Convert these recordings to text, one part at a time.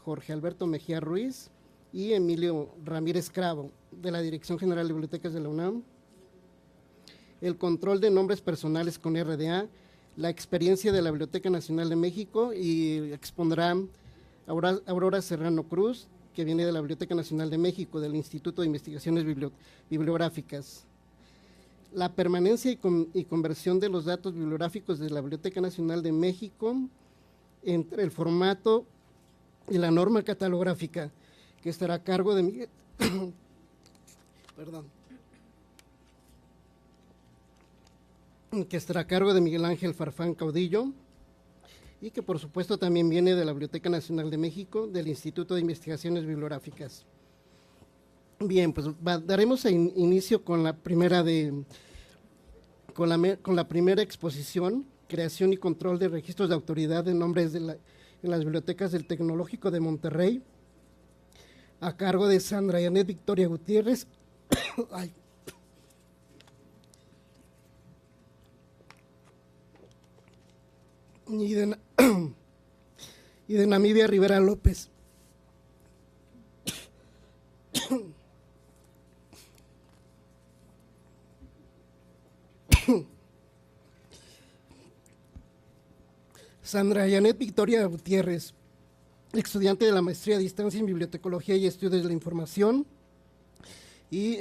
Jorge Alberto Mejía Ruiz y Emilio Ramírez Cravo, de la Dirección General de Bibliotecas de la UNAM. El control de nombres personales con RDA, la experiencia de la Biblioteca Nacional de México, y expondrá Aurora Serrano Cruz, que viene de la Biblioteca Nacional de México, del Instituto de Investigaciones Bibliográficas. La permanencia y conversión de los datos bibliográficos de la Biblioteca Nacional de México entre el formato y la norma catalográfica, que estará a cargo de Miguel, que estará a cargo de Miguel Ángel Farfán Caudillo, y que por supuesto también viene de la Biblioteca Nacional de México, del Instituto de Investigaciones Bibliográficas. Bien, pues daremos inicio con la primera con la primera exposición, creación y control de registros de autoridad de nombres en las bibliotecas del Tecnológico de Monterrey, a cargo de Sandra Janet Victoria Gutiérrez y de Namibia Rivera López. Sandra Janet Victoria Gutiérrez, estudiante de la maestría a distancia en Bibliotecología y Estudios de la Información, y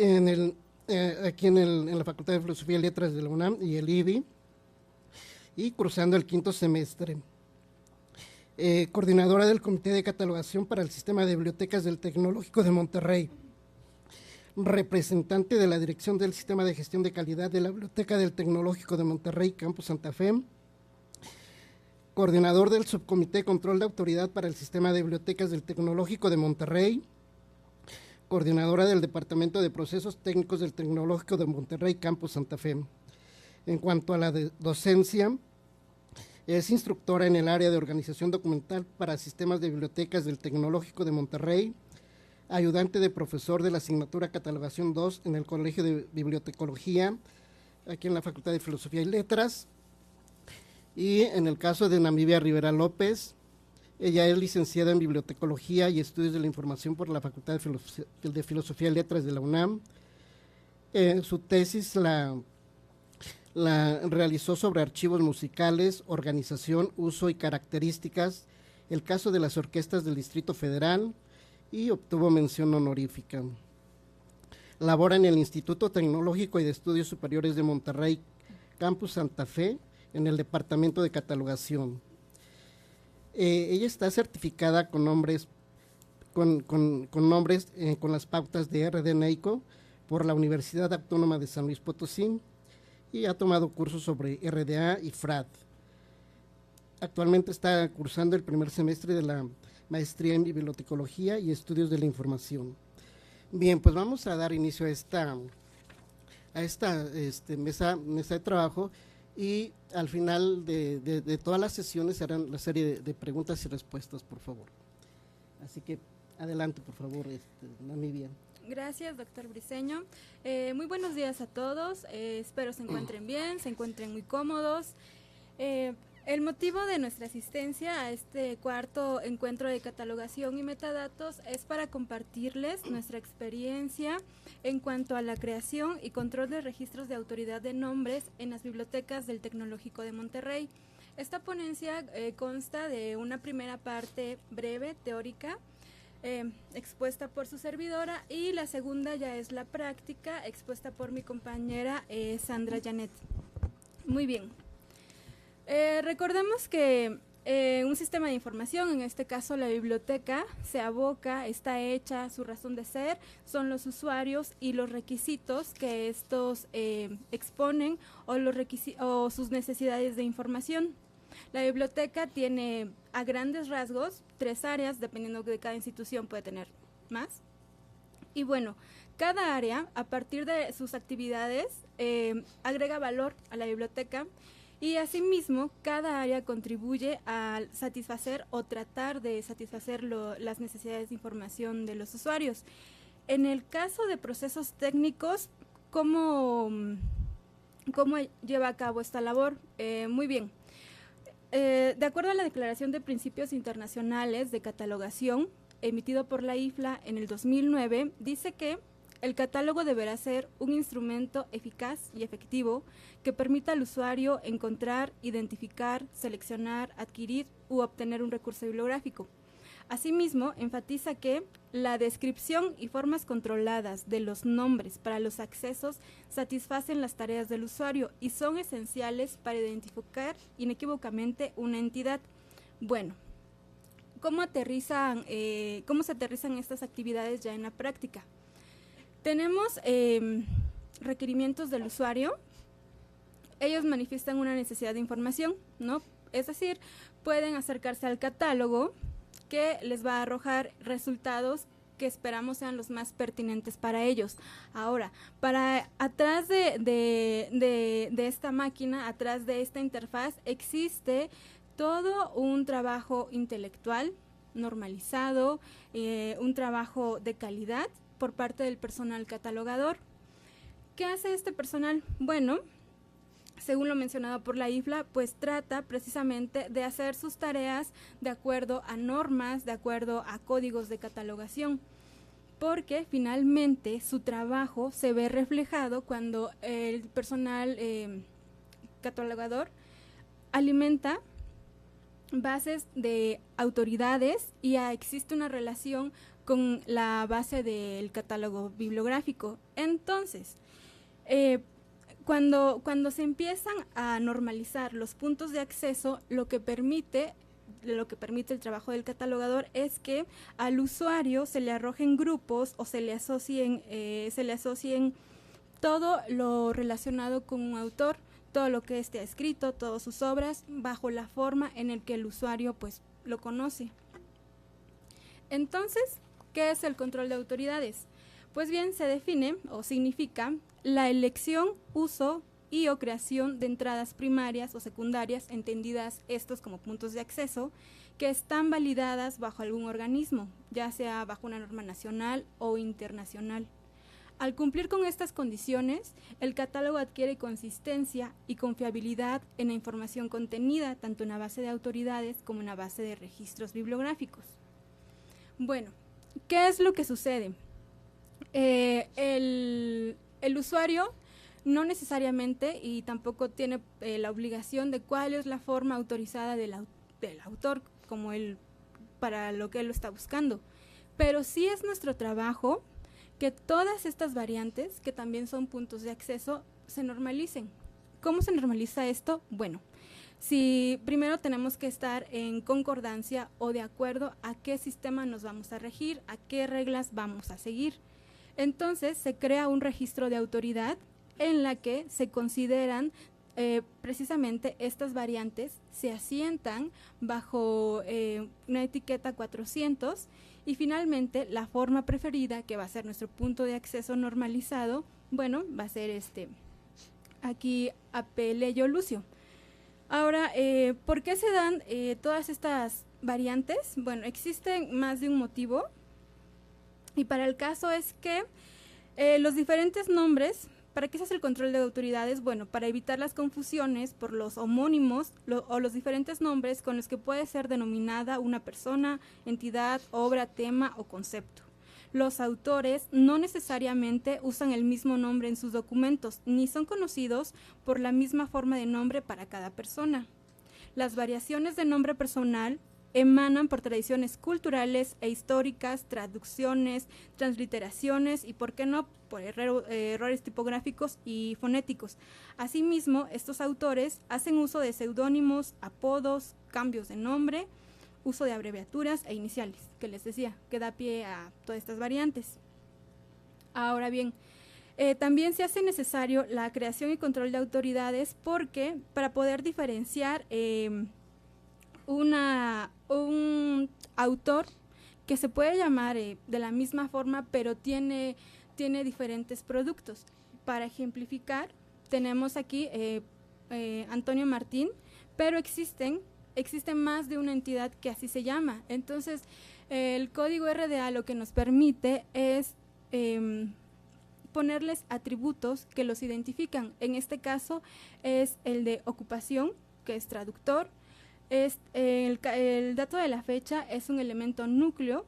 aquí en la Facultad de Filosofía y Letras de la UNAM y el IBI, y cursando el 5º semestre. Coordinadora del Comité de Catalogación para el Sistema de Bibliotecas del Tecnológico de Monterrey, representante de la Dirección del Sistema de Gestión de Calidad de la Biblioteca del Tecnológico de Monterrey, Campus Santa Fe, coordinador del Subcomité de Control de Autoridad para el Sistema de Bibliotecas del Tecnológico de Monterrey, coordinadora del Departamento de Procesos Técnicos del Tecnológico de Monterrey, Campus Santa Fe. En cuanto a la docencia, es instructora en el área de organización documental para sistemas de bibliotecas del Tecnológico de Monterrey, ayudante de profesor de la asignatura Catalogación 2 en el Colegio de Bibliotecología, aquí en la Facultad de Filosofía y Letras. Y en el caso de Namibia Rivera López, ella es licenciada en Bibliotecología y Estudios de la Información por la Facultad de Filosofía y Letras de la UNAM. Su tesis la realizó sobre archivos musicales, organización, uso y características, el caso de las orquestas del Distrito Federal, y obtuvo mención honorífica. Labora en el Instituto Tecnológico y de Estudios Superiores de Monterrey, Campus Santa Fe, en el Departamento de Catalogación. Ella está certificada con nombres, con las pautas de RD-NEICO por la Universidad Autónoma de San Luis Potosí, y ha tomado cursos sobre RDA y FRAD. Actualmente está cursando el primer semestre de la maestría en Bibliotecología y Estudios de la Información. Bien, pues vamos a dar inicio a esta mesa de trabajo, y al final de todas las sesiones harán la serie de preguntas y respuestas, por favor. Así que adelante, por favor, Namibia. Gracias, doctor Briceño. Muy buenos días a todos. Espero se encuentren bien, se encuentren muy cómodos. El motivo de nuestra asistencia a este 4º encuentro de catalogación y metadatos es para compartirles nuestra experiencia en cuanto a la creación y control de registros de autoridad de nombres en las bibliotecas del Tecnológico de Monterrey. Esta ponencia consta de una primera parte breve, teórica, expuesta por su servidora, y la segunda ya es la práctica, expuesta por mi compañera Sandra Janet. Muy bien. Recordemos que un sistema de información, en este caso la biblioteca, se aboca, está hecha, su razón de ser son los usuarios y los requisitos que estos exponen, o sus necesidades de información. La biblioteca tiene a grandes rasgos 3 áreas, dependiendo de cada institución puede tener más. Y bueno, cada área, a partir de sus actividades, agrega valor a la biblioteca, y asimismo cada área contribuye a satisfacer o tratar de satisfacer las necesidades de información de los usuarios. En el caso de procesos técnicos, ¿cómo lleva a cabo esta labor? Muy bien. de acuerdo a la Declaración de Principios Internacionales de Catalogación, emitido por la IFLA en el 2009, dice que el catálogo deberá ser un instrumento eficaz y efectivo que permita al usuario encontrar, identificar, seleccionar, adquirir u obtener un recurso bibliográfico. Asimismo, enfatiza que la descripción y formas controladas de los nombres para los accesos satisfacen las tareas del usuario y son esenciales para identificar inequívocamente una entidad. Bueno, ¿cómo se aterrizan estas actividades ya en la práctica? Tenemos requerimientos del usuario. Ellos manifiestan una necesidad de información, ¿no? Es decir, pueden acercarse al catálogo que les va a arrojar resultados que esperamos sean los más pertinentes para ellos. Ahora, atrás de esta máquina, atrás de esta interfaz, existe todo un trabajo intelectual normalizado, un trabajo de calidad por parte del personal catalogador. ¿Qué hace este personal? Bueno, según lo mencionado por la IFLA, pues trata precisamente de hacer sus tareas de acuerdo a normas, de acuerdo a códigos de catalogación, porque finalmente su trabajo se ve reflejado cuando el personal catalogador alimenta bases de autoridades y existe una relación con la base del catálogo bibliográfico. Entonces, cuando se empiezan a normalizar los puntos de acceso, lo que permite el trabajo del catalogador es que al usuario se le arrojen grupos o se le asocien todo lo relacionado con un autor, todo lo que esté escrito, todas sus obras, bajo la forma en el que el usuario pues lo conoce. Entonces, ¿qué es el control de autoridades? Pues bien, se define o significa la elección, uso y o creación de entradas primarias o secundarias, entendidas estos como puntos de acceso, que están validadas bajo algún organismo, ya sea bajo una norma nacional o internacional. Al cumplir con estas condiciones, el catálogo adquiere consistencia y confiabilidad en la información contenida, tanto en la base de autoridades como en la base de registros bibliográficos. Bueno, ¿qué es lo que sucede? El usuario no necesariamente y tampoco tiene la obligación de cuál es la forma autorizada del autor como para lo que él lo está buscando, pero sí es nuestro trabajo que todas estas variantes, que también son puntos de acceso, se normalicen. ¿Cómo se normaliza esto? Bueno, si primero tenemos que estar en concordancia o de acuerdo a qué sistema nos vamos a regir, a qué reglas vamos a seguir. Entonces se crea un registro de autoridad en la que se consideran precisamente estas variantes, se asientan bajo una etiqueta 400 y finalmente la forma preferida, que va a ser nuestro punto de acceso normalizado, bueno, va a ser aquí Apeleyo Lucio. Ahora, ¿por qué se dan todas estas variantes? Bueno, existen más de un motivo y para el caso es que los diferentes nombres, ¿para qué se hace el control de autoridades? Bueno, para evitar las confusiones por los homónimos o los diferentes nombres con los que puede ser denominada una persona, entidad, obra, tema o concepto. Los autores no necesariamente usan el mismo nombre en sus documentos, ni son conocidos por la misma forma de nombre para cada persona. Las variaciones de nombre personal emanan por tradiciones culturales e históricas, traducciones, transliteraciones y, ¿por qué no?, por errores tipográficos y fonéticos. Asimismo, estos autores hacen uso de seudónimos, apodos, cambios de nombre, uso de abreviaturas e iniciales, que les decía, que da pie a todas estas variantes. Ahora bien, también se hace necesario la creación y control de autoridades porque para poder diferenciar un autor que se puede llamar de la misma forma, pero tiene diferentes productos. Para ejemplificar, tenemos aquí Antonio Martín, pero existen más de una entidad que así se llama. Entonces, el código RDA lo que nos permite es ponerles atributos que los identifican. En este caso es el de ocupación, que es traductor, El dato de la fecha es un elemento núcleo,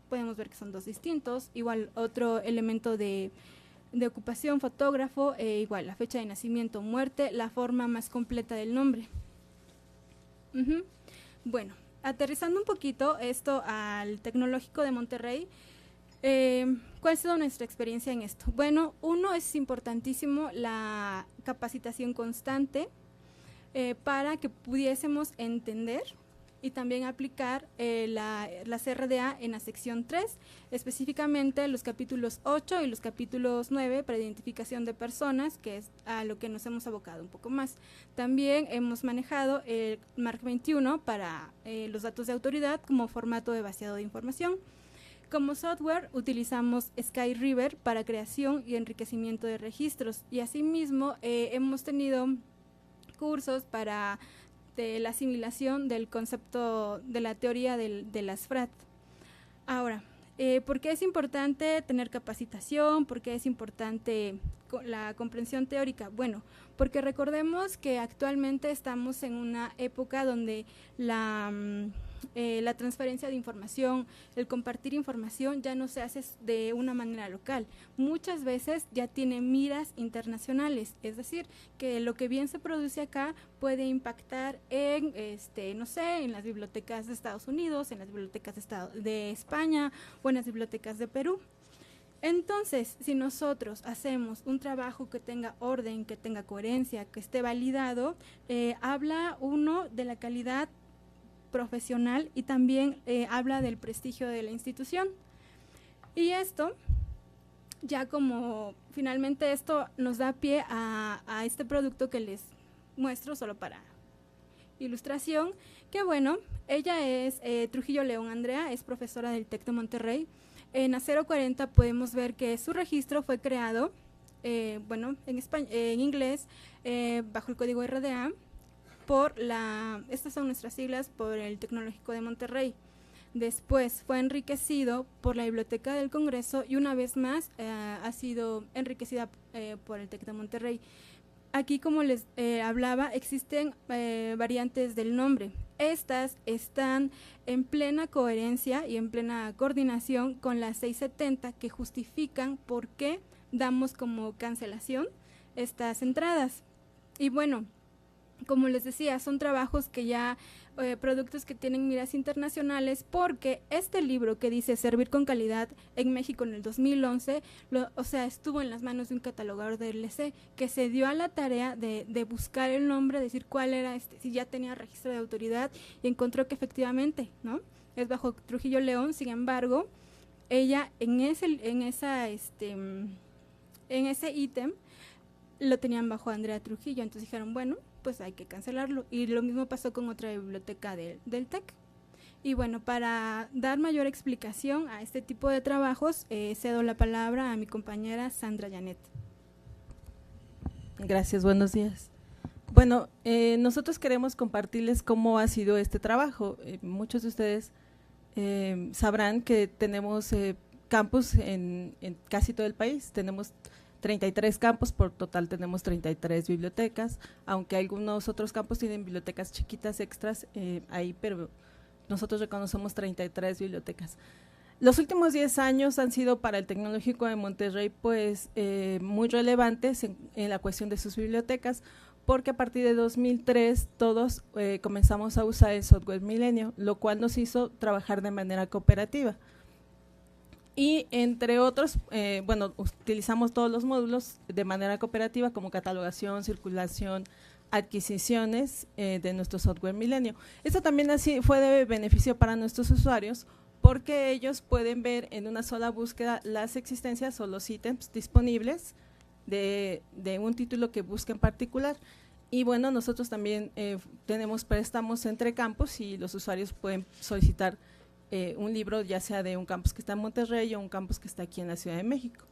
podemos ver que son dos distintos, igual otro elemento de ocupación, fotógrafo, igual la fecha de nacimiento, muerte, la forma más completa del nombre. Bueno, aterrizando un poquito esto al Tecnológico de Monterrey, ¿cuál ha sido nuestra experiencia en esto? Bueno, uno, es importantísimo la capacitación constante para que pudiésemos entender y también aplicar la CRDA en la sección 3, específicamente los capítulos 8 y los capítulos 9 para identificación de personas, que es a lo que nos hemos abocado un poco más. También hemos manejado el MARC 21 para los datos de autoridad como formato de vaciado de información. Como software utilizamos SkyRiver para creación y enriquecimiento de registros, y asimismo hemos tenido cursos para la asimilación del concepto de la teoría de las FRAT. Ahora, ¿por qué es importante tener capacitación? ¿Por qué es importante la comprensión teórica? Bueno, porque recordemos que actualmente estamos en una época donde la transferencia de información, el compartir información ya no se hace de una manera local. Muchas veces ya tiene miras internacionales, es decir, que lo que bien se produce acá puede impactar en, no sé, en las bibliotecas de Estados Unidos, en las bibliotecas de España o en las bibliotecas de Perú. Entonces, si nosotros hacemos un trabajo que tenga orden, que tenga coherencia, que esté validado, habla uno de la calidad profesional y también habla del prestigio de la institución. Y esto, ya como finalmente esto nos da pie a este producto que les muestro solo para ilustración, que bueno, ella es Trujillo León Andrea, es profesora del TEC de Monterrey. En a 040 podemos ver que su registro fue creado, bueno, en inglés, bajo el código RDA, estas son nuestras siglas, por el Tecnológico de Monterrey. Después fue enriquecido por la Biblioteca del Congreso y una vez más ha sido enriquecida por el TEC de Monterrey. Aquí, como les hablaba, existen variantes del nombre. Estas están en plena coherencia y en plena coordinación con las 670, que justifican por qué damos como cancelación estas entradas. Y bueno, como les decía, son trabajos que ya, productos que tienen miras internacionales, porque este libro que dice Servir con Calidad en México en el 2011, estuvo en las manos de un catalogador de LC que se dio a la tarea de buscar el nombre, decir cuál era, si ya tenía registro de autoridad, y encontró que efectivamente, ¿no?, es bajo Trujillo León. Sin embargo, ella en ese ítem lo tenían bajo Andrea Trujillo, entonces dijeron, bueno, pues hay que cancelarlo, y lo mismo pasó con otra biblioteca del TEC. Y bueno, para dar mayor explicación a este tipo de trabajos, cedo la palabra a mi compañera Sandra Janet. Gracias, buenos días. Bueno, nosotros queremos compartirles cómo ha sido este trabajo. Muchos de ustedes sabrán que tenemos campus en casi todo el país. Tenemos 33 campos, por total tenemos 33 bibliotecas, aunque algunos otros campos tienen bibliotecas chiquitas extras ahí, pero nosotros reconocemos 33 bibliotecas. Los últimos 10 años han sido para el Tecnológico de Monterrey pues muy relevantes en la cuestión de sus bibliotecas, porque a partir de 2003 todos comenzamos a usar el software Milenio, lo cual nos hizo trabajar de manera cooperativa. Y entre otros, bueno, utilizamos todos los módulos de manera cooperativa, como catalogación, circulación, adquisiciones de nuestro software Milenio. Esto también así fue de beneficio para nuestros usuarios, porque ellos pueden ver en una sola búsqueda las existencias o los ítems disponibles de un título que busque en particular. Y bueno, nosotros también tenemos préstamos entre campus y los usuarios pueden solicitar un libro, ya sea de un campus que está en Monterrey o un campus que está aquí en la Ciudad de México.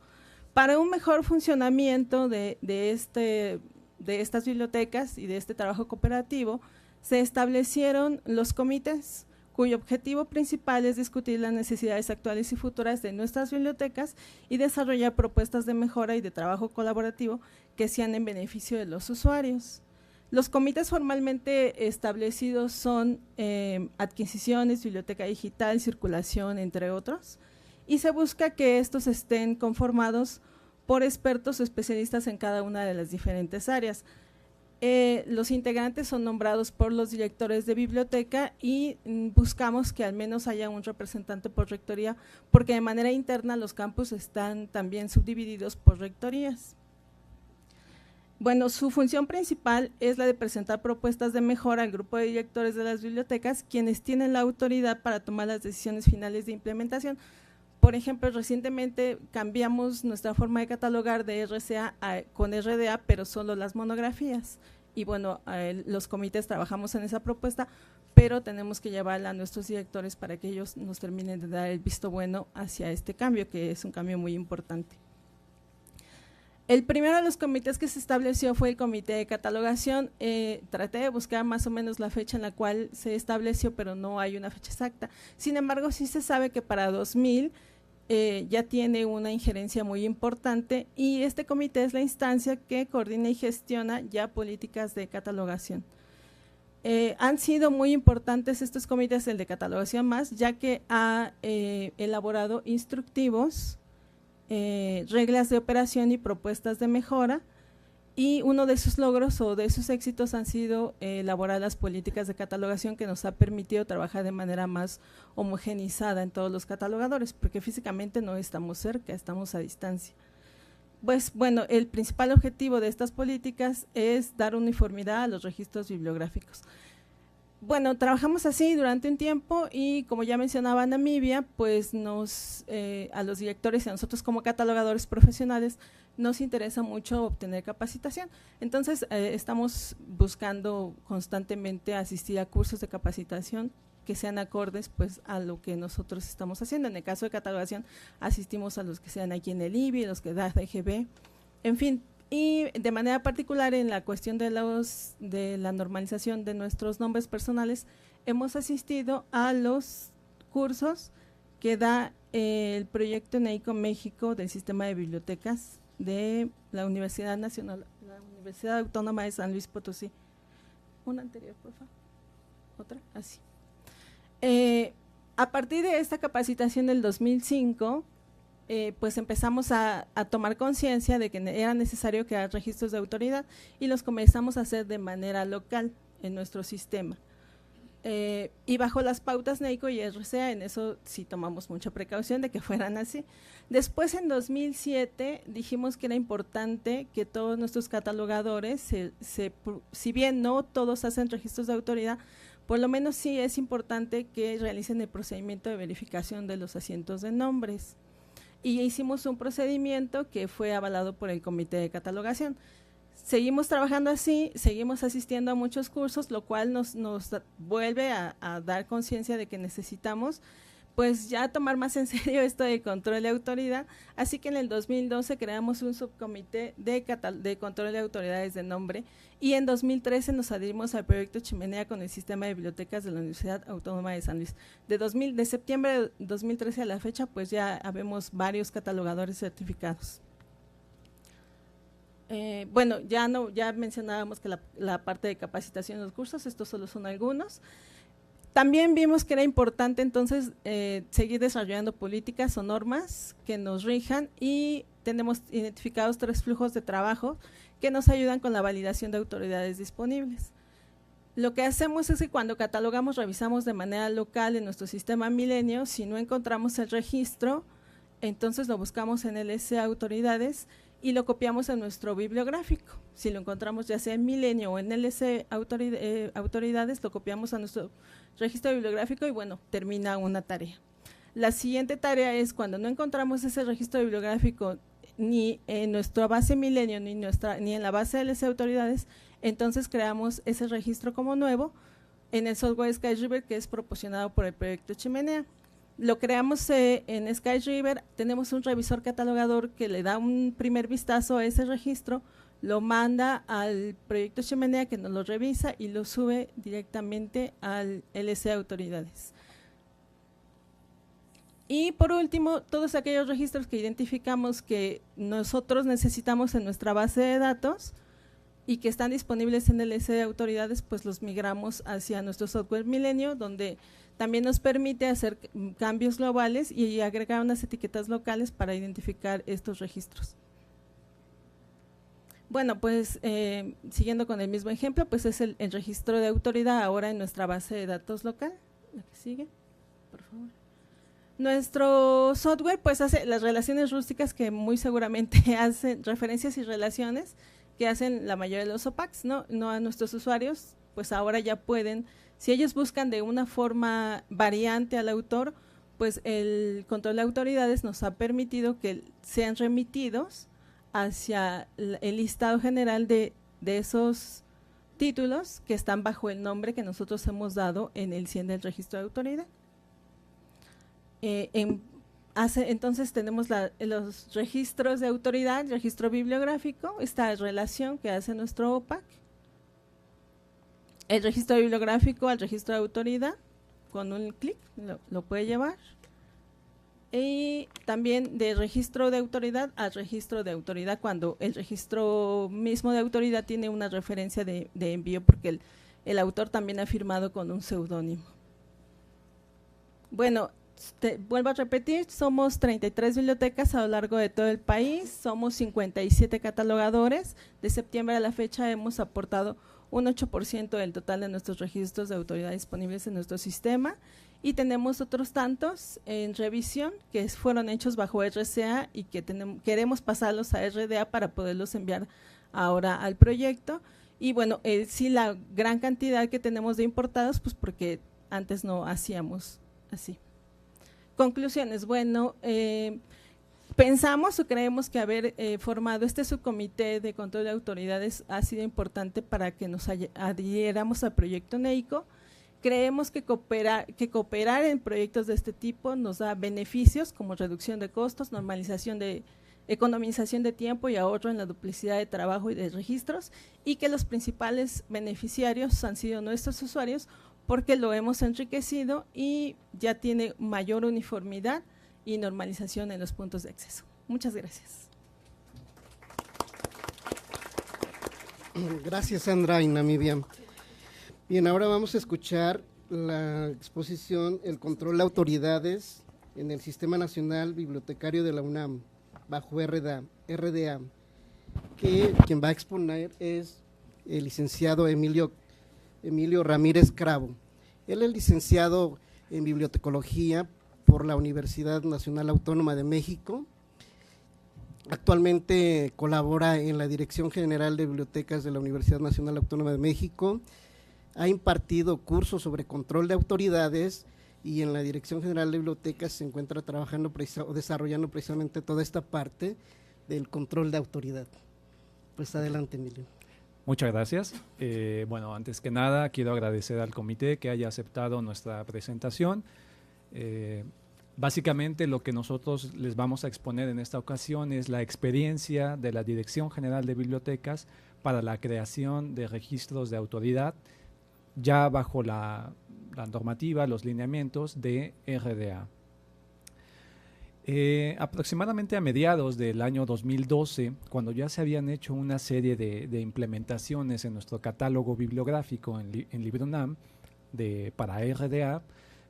Para un mejor funcionamiento de estas bibliotecas y de este trabajo cooperativo, se establecieron los comités, cuyo objetivo principal es discutir las necesidades actuales y futuras de nuestras bibliotecas y desarrollar propuestas de mejora y de trabajo colaborativo que sean en beneficio de los usuarios. Los comités formalmente establecidos son adquisiciones, biblioteca digital, circulación, entre otros, y se busca que estos estén conformados por expertos o especialistas en cada una de las diferentes áreas. Los integrantes son nombrados por los directores de biblioteca y buscamos que al menos haya un representante por rectoría, porque de manera interna los campus están también subdivididos por rectorías. Bueno, su función principal es la de presentar propuestas de mejora al grupo de directores de las bibliotecas, quienes tienen la autoridad para tomar las decisiones finales de implementación. Por ejemplo, recientemente cambiamos nuestra forma de catalogar de RCA con RDA, pero solo las monografías. Y bueno, los comités trabajamos en esa propuesta, pero tenemos que llevarla a nuestros directores para que ellos nos terminen de dar el visto bueno hacia este cambio, que es un cambio muy importante. El primero de los comités que se estableció fue el comité de catalogación. Traté de buscar más o menos la fecha en la cual se estableció, pero no hay una fecha exacta. Sin embargo, sí se sabe que para 2000 ya tiene una injerencia muy importante, y este comité es la instancia que coordina y gestiona ya políticas de catalogación. Han sido muy importantes estos comités, el de catalogación más, ya que ha elaborado instructivos, reglas de operación y propuestas de mejora, y uno de sus logros o de sus éxitos han sido elaborar las políticas de catalogación, que nos ha permitido trabajar de manera más homogenizada en todos los catalogadores, porque físicamente no estamos cerca, estamos a distancia. Pues bueno, el principal objetivo de estas políticas es dar uniformidad a los registros bibliográficos. Bueno, trabajamos así durante un tiempo, y como ya mencionaba Namibia, pues a los directores y a nosotros como catalogadores profesionales nos interesa mucho obtener capacitación. Entonces, estamos buscando constantemente asistir a cursos de capacitación que sean acordes pues a lo que nosotros estamos haciendo. En el caso de catalogación, asistimos a los que sean aquí en el IBI, los que da DGB, en fin. Y de manera particular en la cuestión de la normalización de nuestros nombres personales, hemos asistido a los cursos que da el proyecto NEICO México del Sistema de Bibliotecas de la Universidad Nacional, la Universidad Autónoma de San Luis Potosí. Una anterior, por favor. Otra, así. A partir de esta capacitación del 2005, pues empezamos a tomar conciencia de que era necesario crear registros de autoridad, y los comenzamos a hacer de manera local en nuestro sistema. Y bajo las pautas NEICO y RCA, en eso sí tomamos mucha precaución de que fueran así. Después, en 2007, dijimos que era importante que todos nuestros catalogadores, si bien no todos hacen registros de autoridad, por lo menos sí es importante que realicen el procedimiento de verificación de los asientos de nombres. Y hicimos un procedimiento que fue avalado por el comité de catalogación. Seguimos trabajando así, seguimos asistiendo a muchos cursos, lo cual nos vuelve a dar conciencia de que necesitamos pues ya tomar más en serio esto de control de autoridad. Así que en el 2012 creamos un subcomité de control de autoridades de nombre, y en 2013 nos adherimos al proyecto Chimenea con el sistema de bibliotecas de la Universidad Autónoma de San Luis. De septiembre de 2013 a la fecha, pues ya habemos varios catalogadores certificados. Bueno, ya mencionábamos que la parte de capacitación de los cursos, estos solo son algunos. También vimos que era importante entonces seguir desarrollando políticas o normas que nos rijan, y tenemos identificados 3 flujos de trabajo que nos ayudan con la validación de autoridades disponibles. Lo que hacemos es que cuando catalogamos, revisamos de manera local en nuestro sistema Milenio. Si no encontramos el registro, entonces lo buscamos en LC Autoridades y lo copiamos en nuestro bibliográfico. Si lo encontramos ya sea en Milenio o en LC Autoridades, lo copiamos a nuestro registro bibliográfico, y bueno, termina una tarea. La siguiente tarea es cuando no encontramos ese registro bibliográfico ni en nuestra base Milenio ni en la base LC Autoridades, entonces creamos ese registro como nuevo en el software SkyRiver, que es proporcionado por el proyecto Chimenea. Lo creamos en SkyRiver, tenemos un revisor catalogador que le da un primer vistazo a ese registro, lo manda al proyecto Chimenea, que nos lo revisa y lo sube directamente al LC Autoridades. Y por último, todos aquellos registros que identificamos que nosotros necesitamos en nuestra base de datos, y que están disponibles en el LC de autoridades, pues los migramos hacia nuestro software Milenio, donde también nos permite hacer cambios globales y agregar unas etiquetas locales para identificar estos registros. Bueno, pues siguiendo con el mismo ejemplo, pues es el registro de autoridad ahora en nuestra base de datos local. La que sigue, por favor. Nuestro software pues hace las relaciones rústicas que muy seguramente hacen referencias y relaciones que hacen la mayoría de los OPACs, no a nuestros usuarios, pues ahora ya pueden, si ellos buscan de una forma variante al autor, pues el control de autoridades nos ha permitido que sean remitidos hacia el listado general de esos títulos que están bajo el nombre que nosotros hemos dado en el 100 del registro de autoridad. Entonces tenemos los registros de autoridad, registro bibliográfico, esta relación que hace nuestro OPAC, el registro bibliográfico al registro de autoridad, con un clic lo puede llevar, y también de registro de autoridad al registro de autoridad cuando el registro mismo de autoridad tiene una referencia de envío porque el autor también ha firmado con un seudónimo. Bueno, vuelvo a repetir, somos 33 bibliotecas a lo largo de todo el país, somos 57 catalogadores, de septiembre a la fecha hemos aportado un 8% del total de nuestros registros de autoridad disponibles en nuestro sistema y tenemos otros tantos en revisión que fueron hechos bajo RCA y que queremos pasarlos a RDA para poderlos enviar ahora al proyecto. Y bueno, sí la gran cantidad que tenemos de importados, pues porque antes no hacíamos así. Conclusiones, bueno, pensamos o creemos que haber formado este subcomité de control de autoridades ha sido importante para que nos adhiriéramos al proyecto NEICO. Creemos que cooperar en proyectos de este tipo nos da beneficios como reducción de costos, economización de tiempo y ahorro en la duplicidad de trabajo y de registros, y que los principales beneficiarios han sido nuestros usuarios porque lo hemos enriquecido y ya tiene mayor uniformidad y normalización en los puntos de acceso. Muchas gracias. Gracias, Sandra y Namibia. Bien, ahora vamos a escuchar la exposición El control de autoridades en el Sistema Nacional Bibliotecario de la UNAM, bajo RDA, que quien va a exponer es el licenciado Emilio Ramírez Cravo. Él es licenciado en Bibliotecología por la Universidad Nacional Autónoma de México. Actualmente colabora en la Dirección General de Bibliotecas de la Universidad Nacional Autónoma de México. Ha impartido cursos sobre control de autoridades y en la Dirección General de Bibliotecas se encuentra trabajando o desarrollando precisamente toda esta parte del control de autoridad. Pues adelante, Emilio. Muchas gracias. Bueno, antes que nada quiero agradecer al comité que haya aceptado nuestra presentación. Básicamente lo que nosotros les vamos a exponer en esta ocasión es la experiencia de la Dirección General de Bibliotecas para la creación de registros de autoridad ya bajo la normativa, los lineamientos de RDA. Aproximadamente a mediados del año 2012, cuando ya se habían hecho una serie de implementaciones en nuestro catálogo bibliográfico en LibreUNAM para RDA,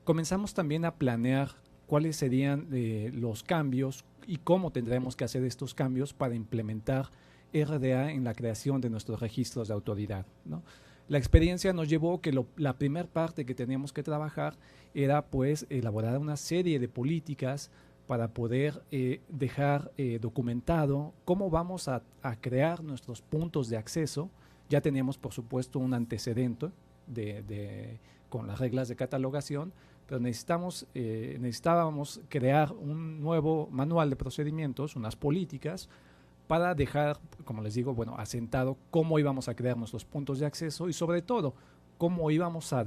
comenzamos también a planear cuáles serían los cambios y cómo tendremos que hacer estos cambios para implementar RDA en la creación de nuestros registros de autoridad, ¿no? La experiencia nos llevó que la primera parte que teníamos que trabajar era pues elaborar una serie de políticas para poder dejar documentado cómo vamos a crear nuestros puntos de acceso. Ya teníamos por supuesto un antecedente con las reglas de catalogación, pero necesitábamos crear un nuevo manual de procedimientos, unas políticas, para dejar, como les digo, bueno, asentado cómo íbamos a crear nuestros puntos de acceso y sobre todo cómo íbamos a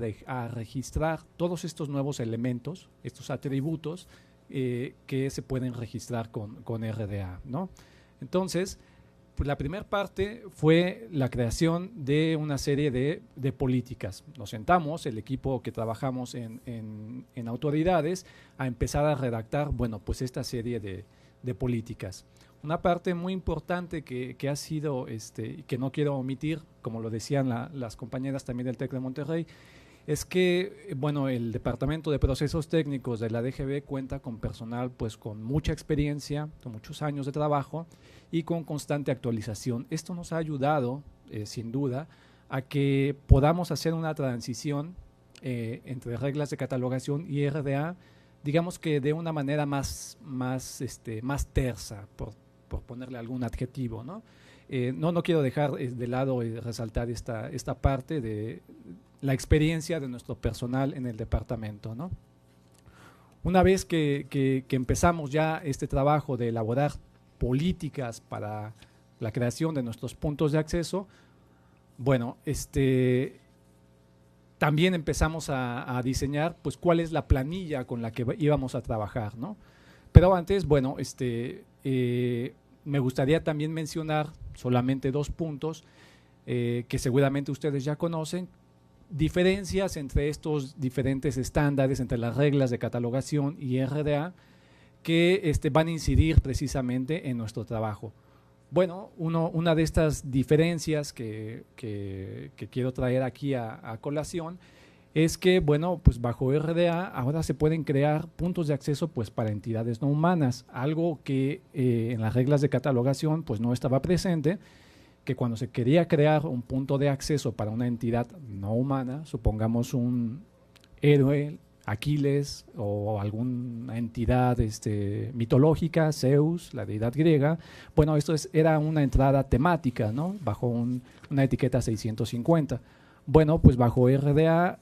registrar todos estos nuevos elementos, estos atributos que se pueden registrar con RDA, ¿no? Entonces, pues la primera parte fue la creación de una serie de políticas. Nos sentamos, el equipo que trabajamos en autoridades, a empezar a redactar, bueno, pues esta serie de políticas. Una parte muy importante que ha sido, que no quiero omitir, como lo decían las compañeras también del TEC de Monterrey, es que, bueno, el Departamento de Procesos Técnicos de la DGB cuenta con personal pues con mucha experiencia, con muchos años de trabajo y con constante actualización. Esto nos ha ayudado, sin duda, a que podamos hacer una transición entre reglas de catalogación y RDA, digamos que de una manera más tersa, por ponerle algún adjetivo, ¿no? No quiero dejar de lado y resaltar esta parte de la experiencia de nuestro personal en el departamento, ¿no? Una vez que empezamos ya este trabajo de elaborar políticas para la creación de nuestros puntos de acceso, bueno, también empezamos a diseñar pues cuál es la planilla con la que íbamos a trabajar, ¿no? Pero antes, bueno, me gustaría también mencionar solamente 2 puntos que seguramente ustedes ya conocen, diferencias entre estos diferentes estándares, entre las reglas de catalogación y RDA, que van a incidir precisamente en nuestro trabajo. Bueno, una de estas diferencias que quiero traer aquí a colación es que, bueno, pues bajo RDA ahora se pueden crear puntos de acceso pues para entidades no humanas, algo que en las reglas de catalogación pues no estaba presente, que cuando se quería crear un punto de acceso para una entidad no humana, supongamos un héroe, Aquiles o alguna entidad mitológica, Zeus, la deidad griega, bueno, esto era una entrada temática, ¿no? Bajo una etiqueta 650. Bueno, pues bajo RDA,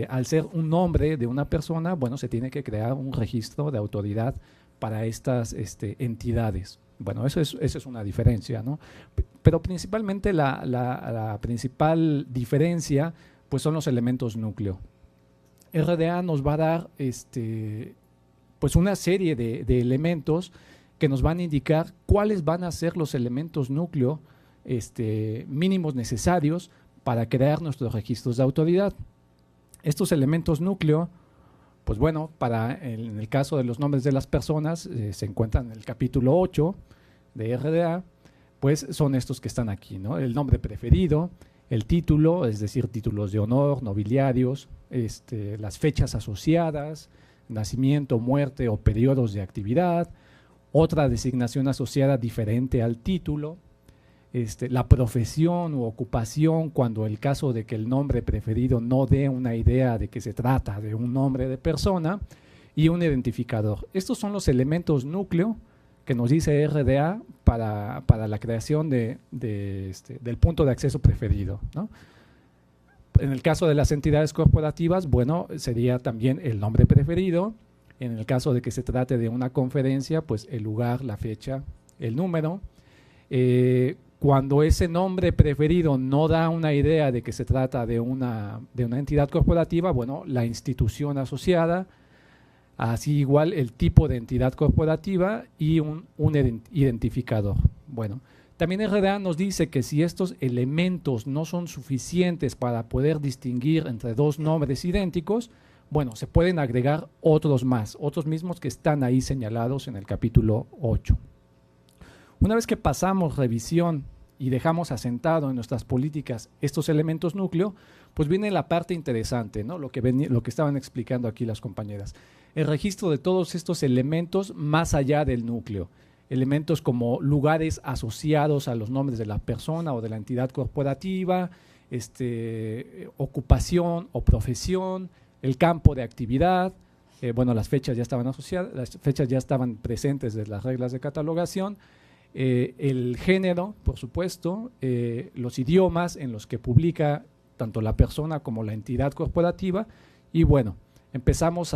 al ser un nombre de una persona, bueno, se tiene que crear un registro de autoridad para estas entidades. Bueno, eso es una diferencia, ¿no? Pero principalmente la principal diferencia pues son los elementos núcleo. RDA nos va a dar pues una serie de elementos que nos van a indicar cuáles van a ser los elementos núcleo mínimos necesarios para crear nuestros registros de autoridad. Estos elementos núcleo, pues bueno, en el caso de los nombres de las personas, se encuentran en el capítulo 8 de RDA, pues son estos que están aquí, ¿no? El nombre preferido, el título, es decir, títulos de honor, nobiliarios, las fechas asociadas, nacimiento, muerte o periodos de actividad, otra designación asociada diferente al título, la profesión u ocupación cuando el caso de que el nombre preferido no dé una idea de que se trata de un nombre de persona y un identificador. Estos son los elementos núcleo que nos dice RDA para la creación del punto de acceso preferido, ¿no? En el caso de las entidades corporativas, bueno, sería también el nombre preferido. En el caso de que se trate de una conferencia, pues el lugar, la fecha, el número. Cuando ese nombre preferido no da una idea de que se trata de una entidad corporativa, bueno, la institución asociada, así igual el tipo de entidad corporativa y un identificador. Bueno, también RDA nos dice que si estos elementos no son suficientes para poder distinguir entre 2 nombres idénticos, bueno, se pueden agregar otros más, otros mismos que están ahí señalados en el capítulo 8. Una vez que pasamos revisión y dejamos asentado en nuestras políticas estos elementos núcleo, pues viene la parte interesante, ¿no? Lo que estaban explicando aquí las compañeras. El registro de todos estos elementos más allá del núcleo. Elementos como lugares asociados a los nombres de la persona o de la entidad corporativa, ocupación o profesión, el campo de actividad, bueno, las fechas ya estaban asociadas, las fechas ya estaban presentes de las reglas de catalogación, el género, por supuesto, los idiomas en los que publica tanto la persona como la entidad corporativa y bueno, empezamos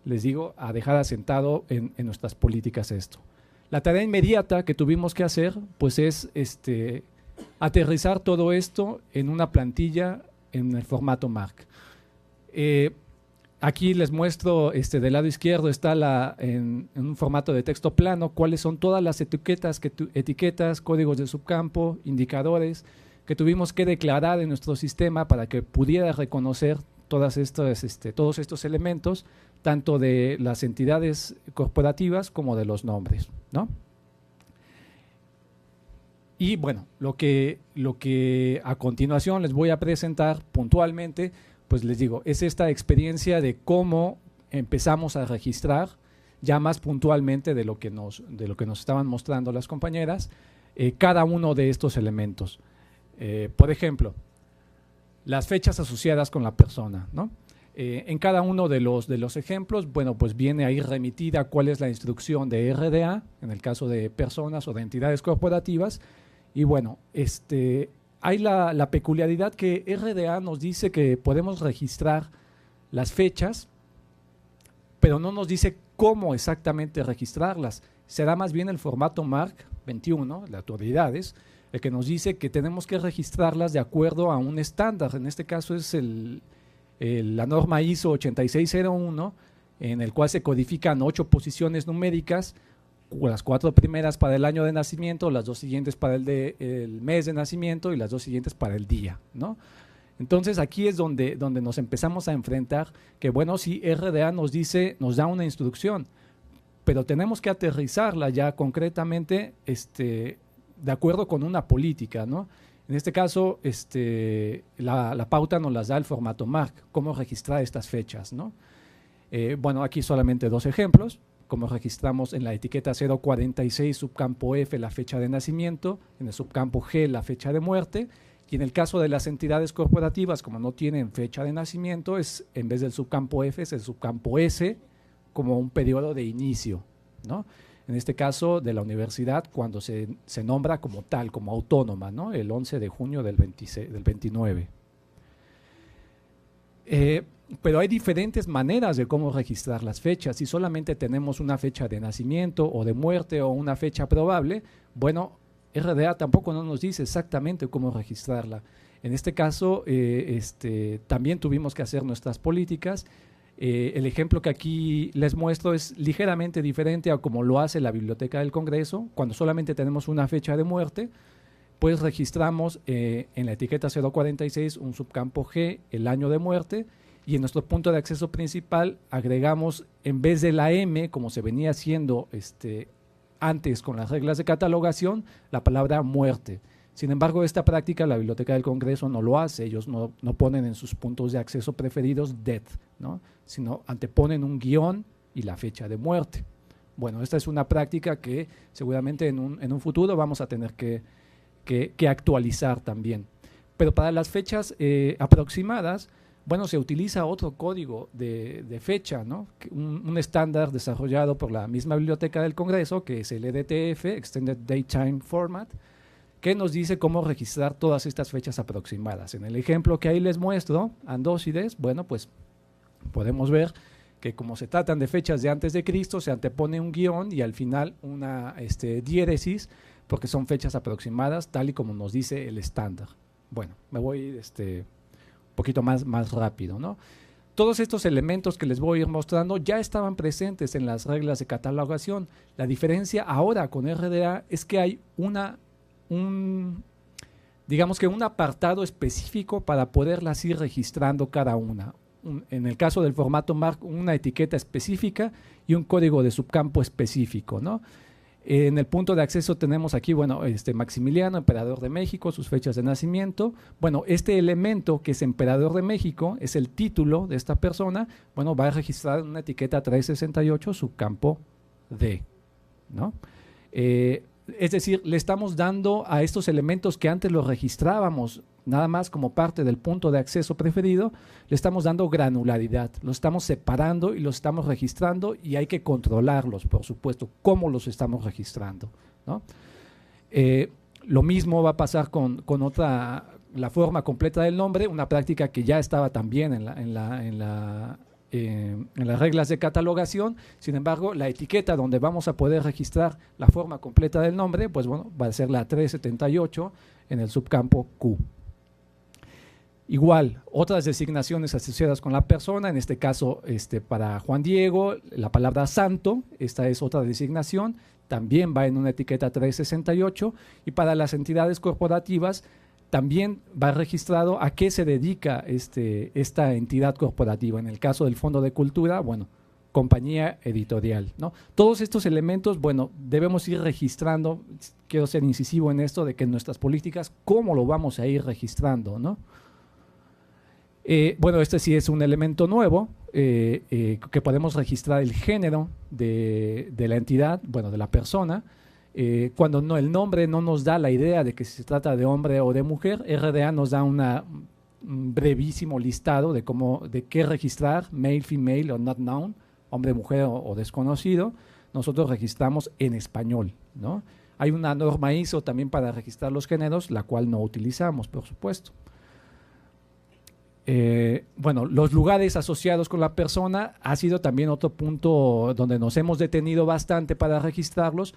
les digo, a dejar asentado en nuestras políticas esto. La tarea inmediata que tuvimos que hacer, pues es aterrizar todo esto en una plantilla en el formato MARC. Aquí les muestro, del lado izquierdo está en un formato de texto plano, cuáles son todas las etiquetas, códigos de subcampo, indicadores que tuvimos que declarar en nuestro sistema para que pudiera reconocer todos estos elementos, tanto de las entidades corporativas como de los nombres. ¿no? Y bueno, lo que a continuación les voy a presentar puntualmente, pues les digo, es esta experiencia de cómo empezamos a registrar, ya más puntualmente de lo que nos estaban mostrando las compañeras, cada uno de estos elementos. Por ejemplo, las fechas asociadas con la persona, ¿no? En cada uno de los ejemplos, bueno, pues viene ahí remitida cuál es la instrucción de RDA, en el caso de personas o de entidades corporativas. Y bueno, hay la peculiaridad que RDA nos dice que podemos registrar las fechas, pero no nos dice cómo exactamente registrarlas. Será más bien el formato MARC 21, de autoridades, el que nos dice que tenemos que registrarlas de acuerdo a un estándar. En este caso es la norma ISO 8601, en el cual se codifican 8 posiciones numéricas, las 4 primeras para el año de nacimiento, las 2 siguientes para el mes de nacimiento y las 2 siguientes para el día, ¿no? Entonces aquí es donde nos empezamos a enfrentar que, bueno, si RDA nos da una instrucción, pero tenemos que aterrizarla ya concretamente de acuerdo con una política, ¿no? En este caso, la pauta nos las da el formato MARC, cómo registrar estas fechas, ¿no? Bueno, aquí solamente 2 ejemplos. Como registramos en la etiqueta 046, subcampo F, la fecha de nacimiento, en el subcampo G, la fecha de muerte, y en el caso de las entidades corporativas, como no tienen fecha de nacimiento, en vez del subcampo F, es el subcampo S, como un periodo de inicio, ¿no? En este caso, de la universidad, cuando se nombra como tal, como autónoma, ¿no? El 11 de junio del 29. Pero hay diferentes maneras de cómo registrar las fechas. Si solamente tenemos una fecha de nacimiento o de muerte o una fecha probable, bueno, RDA tampoco no nos dice exactamente cómo registrarla. En este caso, también tuvimos que hacer nuestras políticas. El ejemplo que aquí les muestro es ligeramente diferente a como lo hace la Biblioteca del Congreso. Cuando solamente tenemos una fecha de muerte, pues registramos en la etiqueta 046 un subcampo G, el año de muerte, y en nuestro punto de acceso principal agregamos, en vez de la M, como se venía haciendo antes con las reglas de catalogación, la palabra muerte. Sin embargo, esta práctica la Biblioteca del Congreso no lo hace. Ellos no ponen en sus puntos de acceso preferidos death, ¿no? Sino anteponen un guión y la fecha de muerte. Bueno, esta es una práctica que seguramente en un futuro vamos a tener que actualizar también. Pero para las fechas aproximadas, bueno, se utiliza otro código de fecha, ¿no? Un estándar desarrollado por la misma Biblioteca del Congreso, que es el EDTF, Extended Datetime Format, que nos dice cómo registrar todas estas fechas aproximadas. En el ejemplo que ahí les muestro, Andócides, bueno, pues podemos ver que como se tratan de fechas de antes de Cristo, se antepone un guión y al final una diéresis, porque son fechas aproximadas, tal y como nos dice el estándar. Bueno, me voy poquito más rápido, ¿no? Todos estos elementos que les voy a ir mostrando ya estaban presentes en las reglas de catalogación. La diferencia ahora con RDA es que hay digamos que un apartado específico para poderlas ir registrando cada una. En el caso del formato MARC, una etiqueta específica y un código de subcampo específico, ¿no? En el punto de acceso tenemos aquí, bueno, Maximiliano, emperador de México, sus fechas de nacimiento. Bueno, este elemento que es emperador de México, es el título de esta persona, bueno, va a registrar una etiqueta 368, subcampo D, ¿no? Es decir, le estamos dando a estos elementos que antes los registrábamos nada más como parte del punto de acceso preferido, le estamos dando granularidad, los estamos separando y los estamos registrando y hay que controlarlos, por supuesto, cómo los estamos registrando, ¿no? Lo mismo va a pasar con la forma completa del nombre, una práctica que ya estaba también en las reglas de catalogación. Sin embargo, la etiqueta donde vamos a poder registrar la forma completa del nombre, pues bueno, va a ser la 378 en el subcampo Q. Igual, otras designaciones asociadas con la persona, en este caso para Juan Diego, la palabra santo, esta es otra designación, también va en una etiqueta 368, y para las entidades corporativas también va registrado a qué se dedica esta entidad corporativa. En el caso del Fondo de Cultura, bueno, compañía editorial, ¿no? Todos estos elementos, bueno, debemos ir registrando, quiero ser incisivo en esto, de que nuestras políticas, ¿cómo lo vamos a ir registrando, ¿no? Bueno, este sí es un elemento nuevo, que podemos registrar el género de la entidad, bueno, de la persona. Cuando el nombre no nos da la idea de que se trata de hombre o de mujer, RDA nos da un brevísimo listado de qué registrar, male, female o not known, hombre, mujer o desconocido. Nosotros registramos en español, ¿no? Hay una norma ISO también para registrar los géneros, la cual no utilizamos, por supuesto. Bueno, los lugares asociados con la persona ha sido también otro punto donde nos hemos detenido bastante para registrarlos,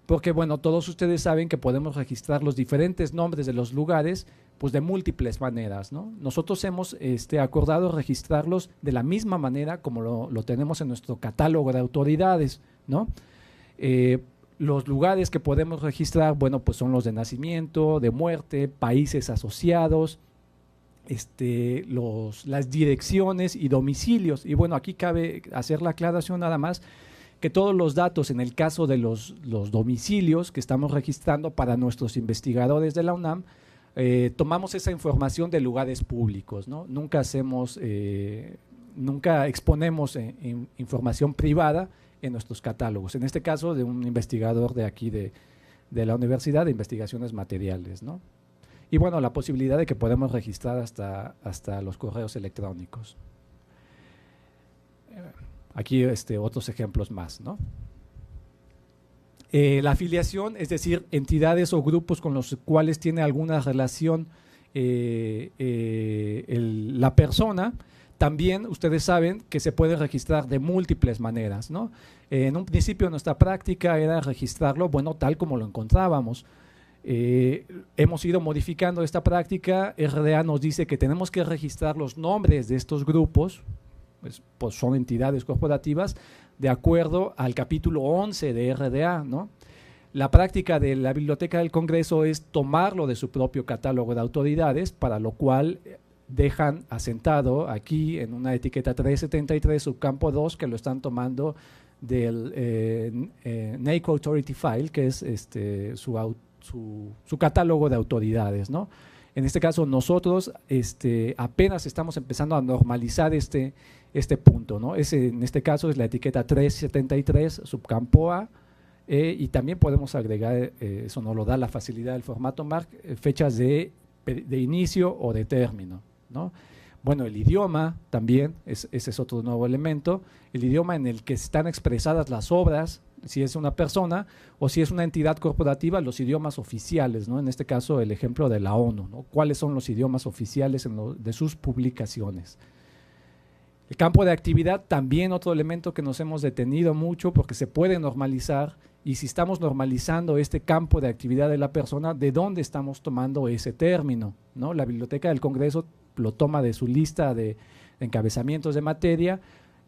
porque bueno, todos ustedes saben que podemos registrar los diferentes nombres de los lugares pues de múltiples maneras, ¿no? Nosotros hemos acordado registrarlos de la misma manera como lo tenemos en nuestro catálogo de autoridades, ¿no? Los lugares que podemos registrar, bueno, pues son los de nacimiento, de muerte, países asociados, las direcciones y domicilios. Y bueno, aquí cabe hacer la aclaración nada más que todos los datos en el caso de los domicilios que estamos registrando para nuestros investigadores de la UNAM, tomamos esa información de lugares públicos, ¿no? Nunca exponemos información privada en nuestros catálogos, en este caso de un investigador de aquí de la Universidad de Investigaciones Materiales, ¿no? Y bueno, la posibilidad de que podemos registrar hasta los correos electrónicos. Aquí otros ejemplos más, ¿no? La afiliación, es decir, entidades o grupos con los cuales tiene alguna relación la persona, también ustedes saben que se puede registrar de múltiples maneras, ¿no? En un principio nuestra práctica era registrarlo, bueno, tal como lo encontrábamos. Hemos ido modificando esta práctica. RDA nos dice que tenemos que registrar los nombres de estos grupos, pues son entidades corporativas, de acuerdo al capítulo 11 de RDA, ¿no? La práctica de la Biblioteca del Congreso es tomarlo de su propio catálogo de autoridades, para lo cual dejan asentado aquí en una etiqueta 373, subcampo 2, que lo están tomando del NAECO Authority File, que es su catálogo de autoridades, ¿no? En este caso nosotros apenas estamos empezando a normalizar este punto, ¿no? En este caso es la etiqueta 373, subcampo A, y también podemos agregar, eso nos lo da la facilidad del formato MARC, fechas de inicio o de término, ¿no? Bueno, el idioma también, ese es otro nuevo elemento, el idioma en el que están expresadas las obras, si es una persona o si es una entidad corporativa, los idiomas oficiales, ¿no? En este caso el ejemplo de la ONU, ¿no? ¿Cuáles son los idiomas oficiales de sus publicaciones? El campo de actividad, también otro elemento que nos hemos detenido mucho porque se puede normalizar, y si estamos normalizando este campo de actividad de la persona, ¿de dónde estamos tomando ese término, ¿no? La Biblioteca del Congreso lo toma de su lista de encabezamientos de materia,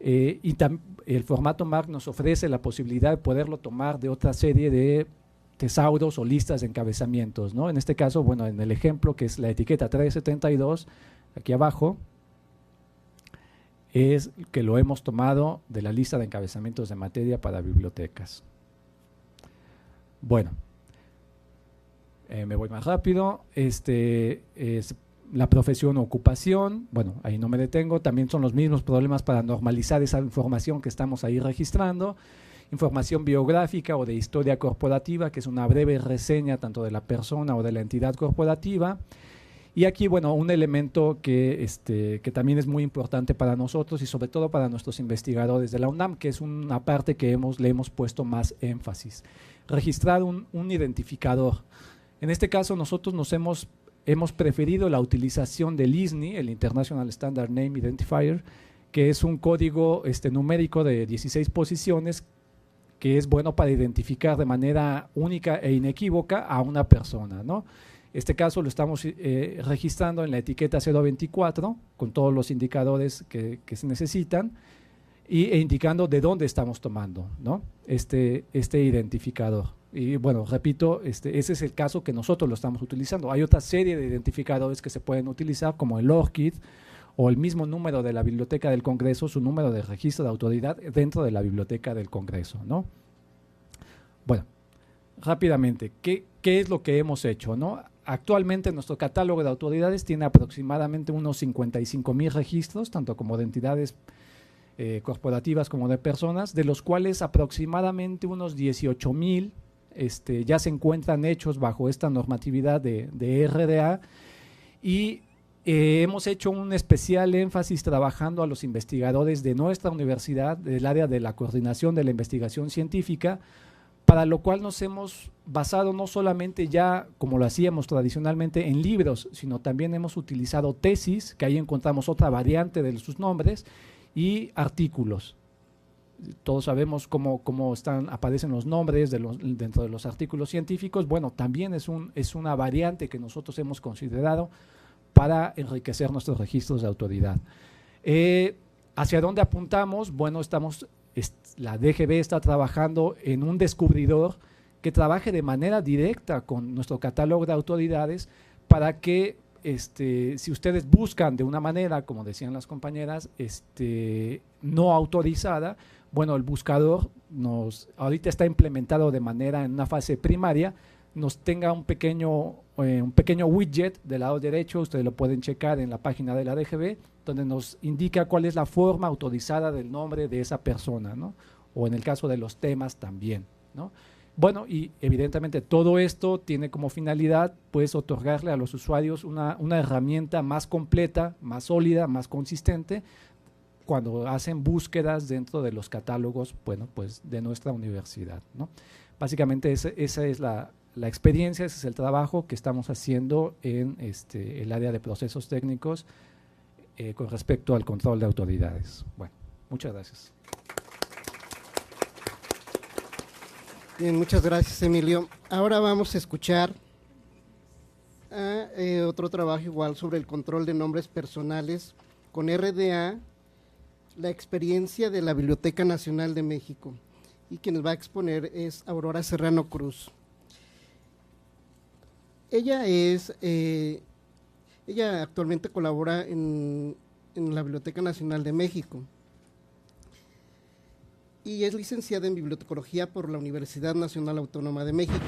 y el formato MARC nos ofrece la posibilidad de poderlo tomar de otra serie de tesauros o listas de encabezamientos, ¿no? En este caso, bueno, en el ejemplo que es la etiqueta 372, aquí abajo, es que lo hemos tomado de la lista de encabezamientos de materia para bibliotecas. Bueno, me voy más rápido. Es la profesión o ocupación, bueno, ahí no me detengo, también son los mismos problemas para normalizar esa información que estamos ahí registrando. Información biográfica o de historia corporativa, que es una breve reseña tanto de la persona o de la entidad corporativa. Y aquí, bueno, un elemento que también es muy importante para nosotros y sobre todo para nuestros investigadores de la UNAM, que es una parte que le hemos puesto más énfasis. Registrar un identificador. En este caso nosotros hemos preferido la utilización del ISNI, el International Standard Name Identifier, que es un código numérico de 16 posiciones que es bueno para identificar de manera única e inequívoca a una persona, ¿no? Este caso lo estamos registrando en la etiqueta 024 con todos los indicadores que se necesitan e indicando de dónde estamos tomando, ¿no? este identificador. Y bueno, repito, ese es el caso que nosotros lo estamos utilizando. Hay otra serie de identificadores que se pueden utilizar como el ORCID o el mismo número de la Biblioteca del Congreso, su número de registro de autoridad dentro de la Biblioteca del Congreso, ¿no? Bueno, rápidamente, ¿qué es lo que hemos hecho, ¿no? Actualmente nuestro catálogo de autoridades tiene aproximadamente unos 55,000 registros, tanto como de entidades corporativas como de personas, de los cuales aproximadamente unos 18,000 ya se encuentran hechos bajo esta normatividad de RDA, y hemos hecho un especial énfasis trabajando a los investigadores de nuestra universidad, del área de la coordinación de la investigación científica, para lo cual nos hemos basado no solamente ya, como lo hacíamos tradicionalmente, en libros, sino también hemos utilizado tesis, que ahí encontramos otra variante de sus nombres, y artículos. Todos sabemos cómo aparecen los nombres dentro de los artículos científicos. Bueno, también es una variante que nosotros hemos considerado para enriquecer nuestros registros de autoridad. ¿Hacia dónde apuntamos? Bueno, la DGB está trabajando en un descubridor que trabaje de manera directa con nuestro catálogo de autoridades para que si ustedes buscan de una manera, como decían las compañeras, no autorizada, bueno, el buscador ahorita está implementado de manera en una fase primaria, nos tenga un pequeño widget del lado derecho, ustedes lo pueden checar en la página de la DGB, donde nos indica cuál es la forma autorizada del nombre de esa persona, ¿no? O en el caso de los temas también, ¿no? Bueno, y evidentemente todo esto tiene como finalidad pues otorgarle a los usuarios una herramienta más completa, más sólida, más consistente cuando hacen búsquedas dentro de los catálogos, bueno, pues de nuestra universidad, ¿no? Básicamente esa es la experiencia, ese es el trabajo que estamos haciendo en el área de procesos técnicos con respecto al control de autoridades. Bueno, muchas gracias. Bien, muchas gracias, Emilio. Ahora vamos a escuchar otro trabajo igual sobre el control de nombres personales con RDA, la experiencia de la Biblioteca Nacional de México. Y quien nos va a exponer es Aurora Serrano Cruz. Ella actualmente colabora en la Biblioteca Nacional de México y es licenciada en bibliotecología por la Universidad Nacional Autónoma de México.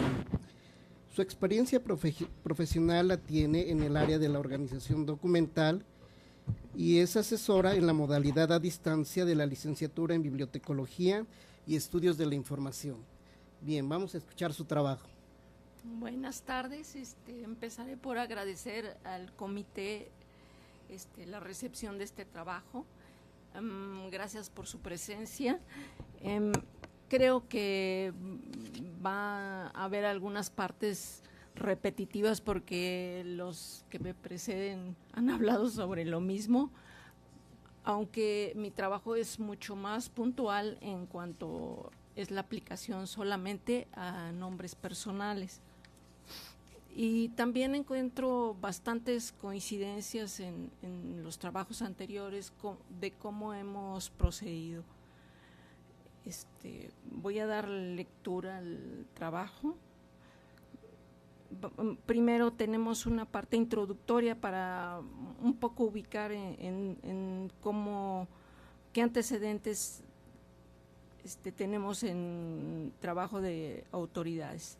Su experiencia profesional la tiene en el área de la organización documental y es asesora en la modalidad a distancia de la licenciatura en bibliotecología y estudios de la información. Bien, vamos a escuchar su trabajo. Buenas tardes, empezaré por agradecer al comité la recepción de este trabajo. Gracias por su presencia. Creo que va a haber algunas partes repetitivas porque los que me preceden han hablado sobre lo mismo, aunque mi trabajo es mucho más puntual en cuanto es la aplicación solamente a nombres personales. Y también encuentro bastantes coincidencias en los trabajos anteriores de cómo hemos procedido. Voy a dar lectura al trabajo. Primero tenemos una parte introductoria para un poco ubicar en qué antecedentes tenemos en trabajo de autoridades.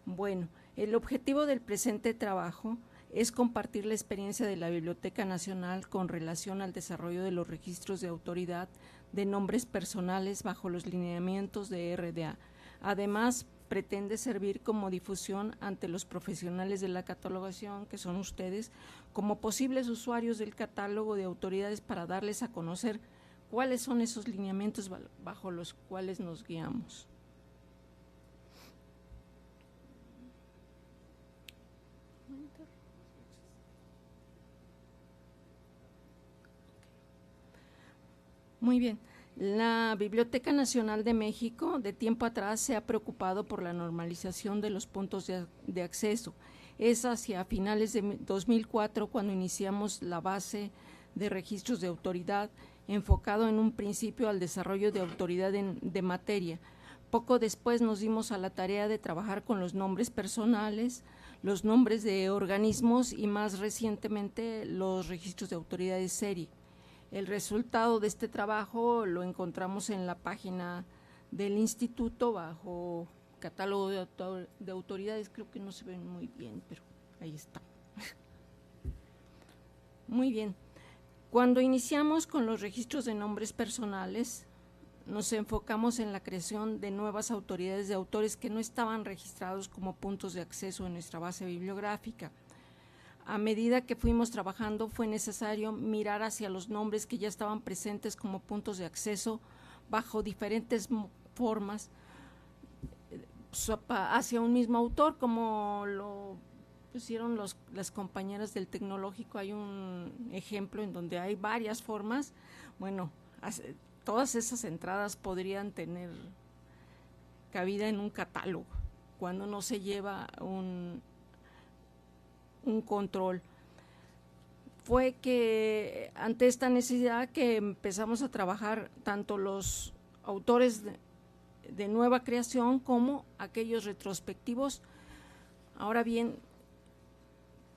Bueno, el objetivo del presente trabajo es compartir la experiencia de la Biblioteca Nacional con relación al desarrollo de los registros de autoridad de nombres personales bajo los lineamientos de RDA. Además, pretende servir como difusión ante los profesionales de la catalogación, que son ustedes, como posibles usuarios del catálogo de autoridades para darles a conocer cuáles son esos lineamientos bajo los cuales nos guiamos. Muy bien. La Biblioteca Nacional de México de tiempo atrás se ha preocupado por la normalización de los puntos de acceso. Es hacia finales de 2004 cuando iniciamos la base de registros de autoridad enfocado en un principio al desarrollo de autoridad de materia. Poco después nos dimos a la tarea de trabajar con los nombres personales, los nombres de organismos y más recientemente los registros de autoridad de serie. El resultado de este trabajo lo encontramos en la página del instituto bajo catálogo de autoridades. Creo que no se ven muy bien, pero ahí está. Muy bien. Cuando iniciamos con los registros de nombres personales, nos enfocamos en la creación de nuevas autoridades de autores que no estaban registrados como puntos de acceso en nuestra base bibliográfica. A medida que fuimos trabajando, fue necesario mirar hacia los nombres que ya estaban presentes como puntos de acceso bajo diferentes formas hacia un mismo autor, como lo pusieron las compañeras del tecnológico. Hay un ejemplo en donde hay varias formas. Bueno, todas esas entradas podrían tener cabida en un catálogo cuando no se lleva un control. Fue que ante esta necesidad que empezamos a trabajar tanto los autores de nueva creación como aquellos retrospectivos. Ahora bien,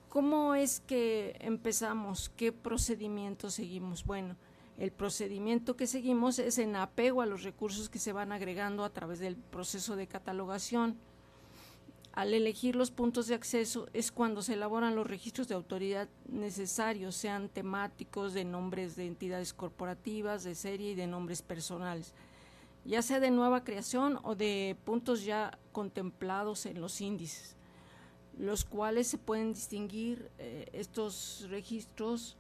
¿cómo es que empezamos? ¿Qué procedimiento seguimos? Bueno, el procedimiento que seguimos es en apego a los recursos que se van agregando a través del proceso de catalogación. Al elegir los puntos de acceso es cuando se elaboran los registros de autoridad necesarios, sean temáticos, de nombres de entidades corporativas, de serie y de nombres personales, ya sea de nueva creación o de puntos ya contemplados en los índices, los cuales se pueden distinguir. Estos registros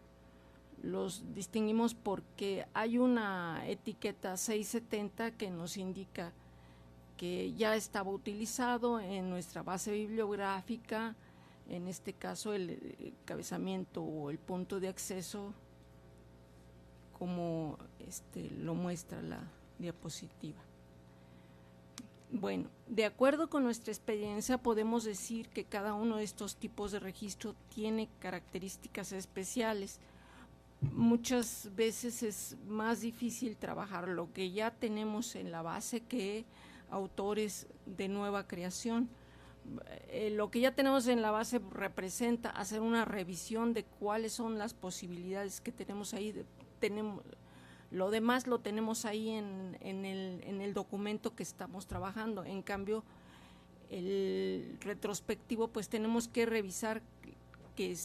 los distinguimos porque hay una etiqueta 670 que nos indica que ya estaba utilizado en nuestra base bibliográfica, en este caso el encabezamiento o el punto de acceso, como lo muestra la diapositiva. Bueno, de acuerdo con nuestra experiencia, podemos decir que cada uno de estos tipos de registro tiene características especiales. Muchas veces es más difícil trabajar lo que ya tenemos en la base que autores de nueva creación. Lo que ya tenemos en la base representa hacer una revisión de cuáles son las posibilidades que tenemos ahí. Lo demás lo tenemos ahí en el documento que estamos trabajando. En cambio, el retrospectivo, pues tenemos que revisar que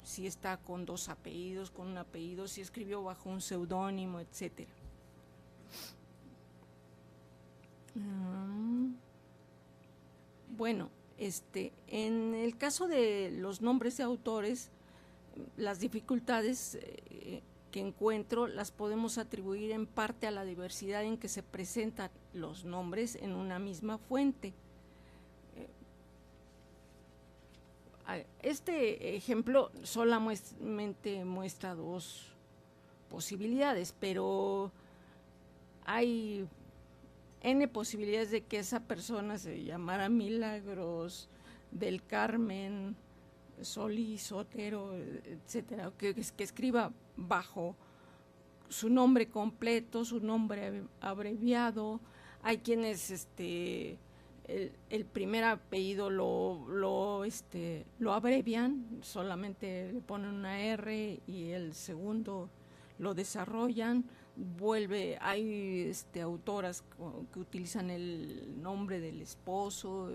si está con dos apellidos, con un apellido, si escribió bajo un seudónimo, etcétera. Bueno, en el caso de los nombres de autores, las dificultades que encuentro las podemos atribuir en parte a la diversidad en que se presentan los nombres en una misma fuente. Este ejemplo solamente muestra dos posibilidades, pero hay N posibilidades de que esa persona se llamara Milagros del Carmen Solís Otero, etcétera, que escriba bajo su nombre completo, su nombre abreviado. Hay quienes el primer apellido lo abrevian, solamente le ponen una R, y el segundo lo desarrollan. Hay autoras que utilizan el nombre del esposo.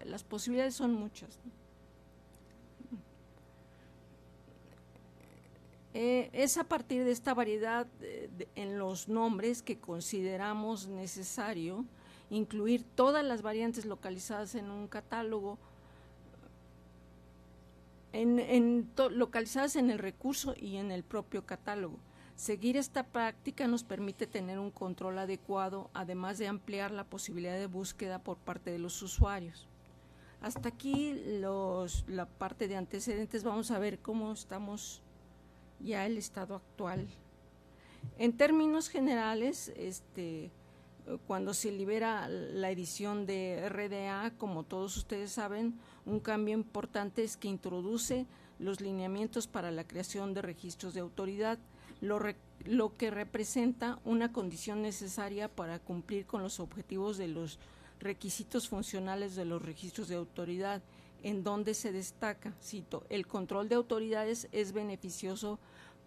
Las posibilidades son muchas. Es a partir de esta variedad en los nombres que consideramos necesario incluir todas las variantes localizadas en un catálogo, localizadas en el recurso y en el propio catálogo. Seguir esta práctica nos permite tener un control adecuado, además de ampliar la posibilidad de búsqueda por parte de los usuarios. Hasta aquí la parte de antecedentes. Vamos a ver cómo estamos ya el estado actual. En términos generales, cuando se libera la edición de RDA, como todos ustedes saben, un cambio importante es que introduce los lineamientos para la creación de registros de autoridad, lo que representa una condición necesaria para cumplir con los objetivos de los requisitos funcionales de los registros de autoridad, en donde se destaca, cito, el control de autoridades es beneficioso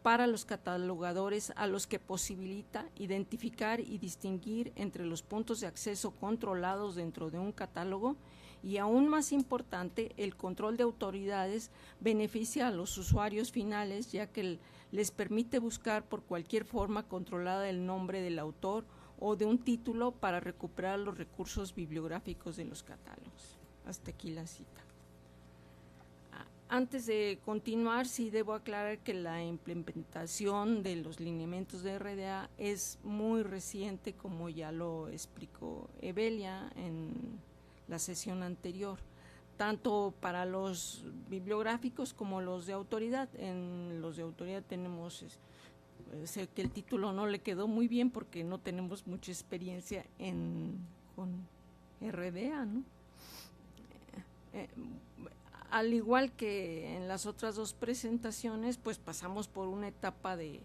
para los catalogadores a los que posibilita identificar y distinguir entre los puntos de acceso controlados dentro de un catálogo y, aún más importante, el control de autoridades beneficia a los usuarios finales, ya que les permite buscar por cualquier forma controlada el nombre del autor o de un título para recuperar los recursos bibliográficos de los catálogos. Hasta aquí la cita. Antes de continuar, sí debo aclarar que la implementación de los lineamientos de RDA es muy reciente, como ya lo explicó Evelia en la sesión anterior, tanto para los bibliográficos como los de autoridad. En los de autoridad tenemos, sé que el título no le quedó muy bien porque no tenemos mucha experiencia con RDA, ¿no? Al igual que en las otras dos presentaciones, pues pasamos por una etapa de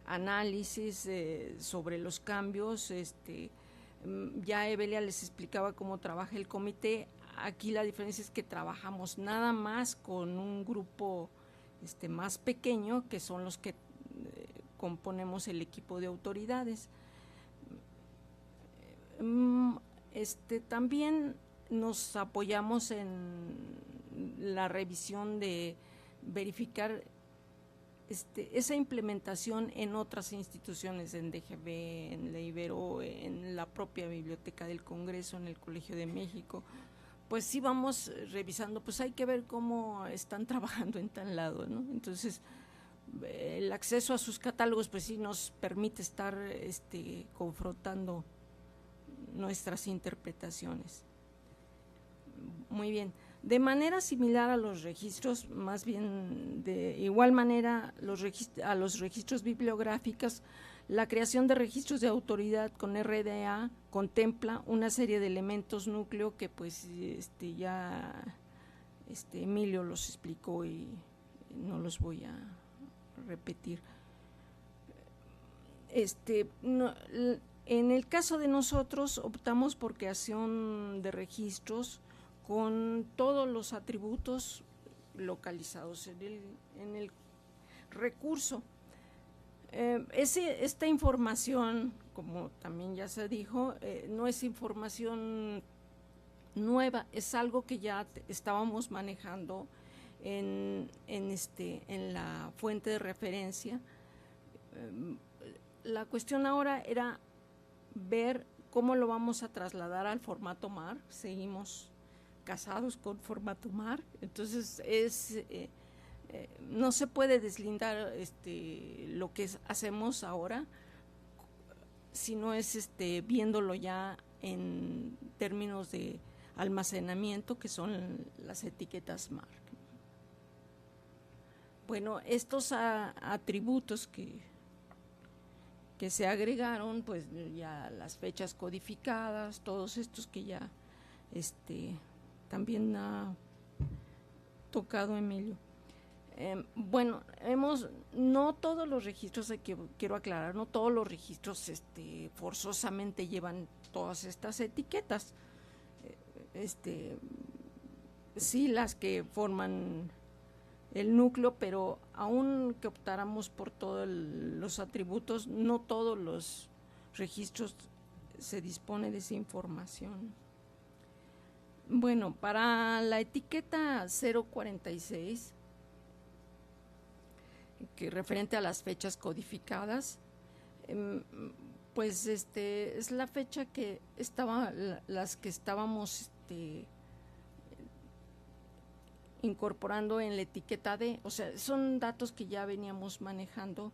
análisis sobre los cambios. Ya Evelia les explicaba cómo trabaja el comité. Aquí la diferencia es que trabajamos nada más con un grupo más pequeño, que son los que componemos el equipo de autoridades. También nos apoyamos en la revisión de verificar esa implementación en otras instituciones, en DGB, en la Ibero, en la propia Biblioteca del Congreso, en el Colegio de México. Pues sí vamos revisando, pues hay que ver cómo están trabajando en tal lado, ¿no? Entonces, el acceso a sus catálogos pues sí nos permite estar confrontando nuestras interpretaciones. Muy bien. De manera similar a los registros, más bien de igual manera a los registros bibliográficos, la creación de registros de autoridad con RDA contempla una serie de elementos núcleo que pues ya Emilio los explicó y no los voy a repetir. En el caso de nosotros optamos por creación de registros con todos los atributos localizados en el recurso. Esta información, como también ya se dijo, no es información nueva, es algo que ya estábamos manejando en la fuente de referencia. La cuestión ahora era ver cómo lo vamos a trasladar al formato MAR. Seguimos casados con formato MAR, entonces no se puede deslindar lo que hacemos ahora, sino es viéndolo ya en términos de almacenamiento, que son las etiquetas MAR. Bueno, estos atributos que se agregaron, pues ya las fechas codificadas, todos estos que ya también ha tocado Emilio. Bueno, no todos los registros, quiero aclarar, no todos los registros forzosamente llevan todas estas etiquetas. Sí, las que forman el núcleo, pero aun que optáramos por todos los atributos, no todos los registros se dispone de esa información. Bueno, para la etiqueta 046, que referente a las fechas codificadas, pues es la fecha que las que estábamos incorporando en la etiqueta D, o sea, son datos que ya veníamos manejando,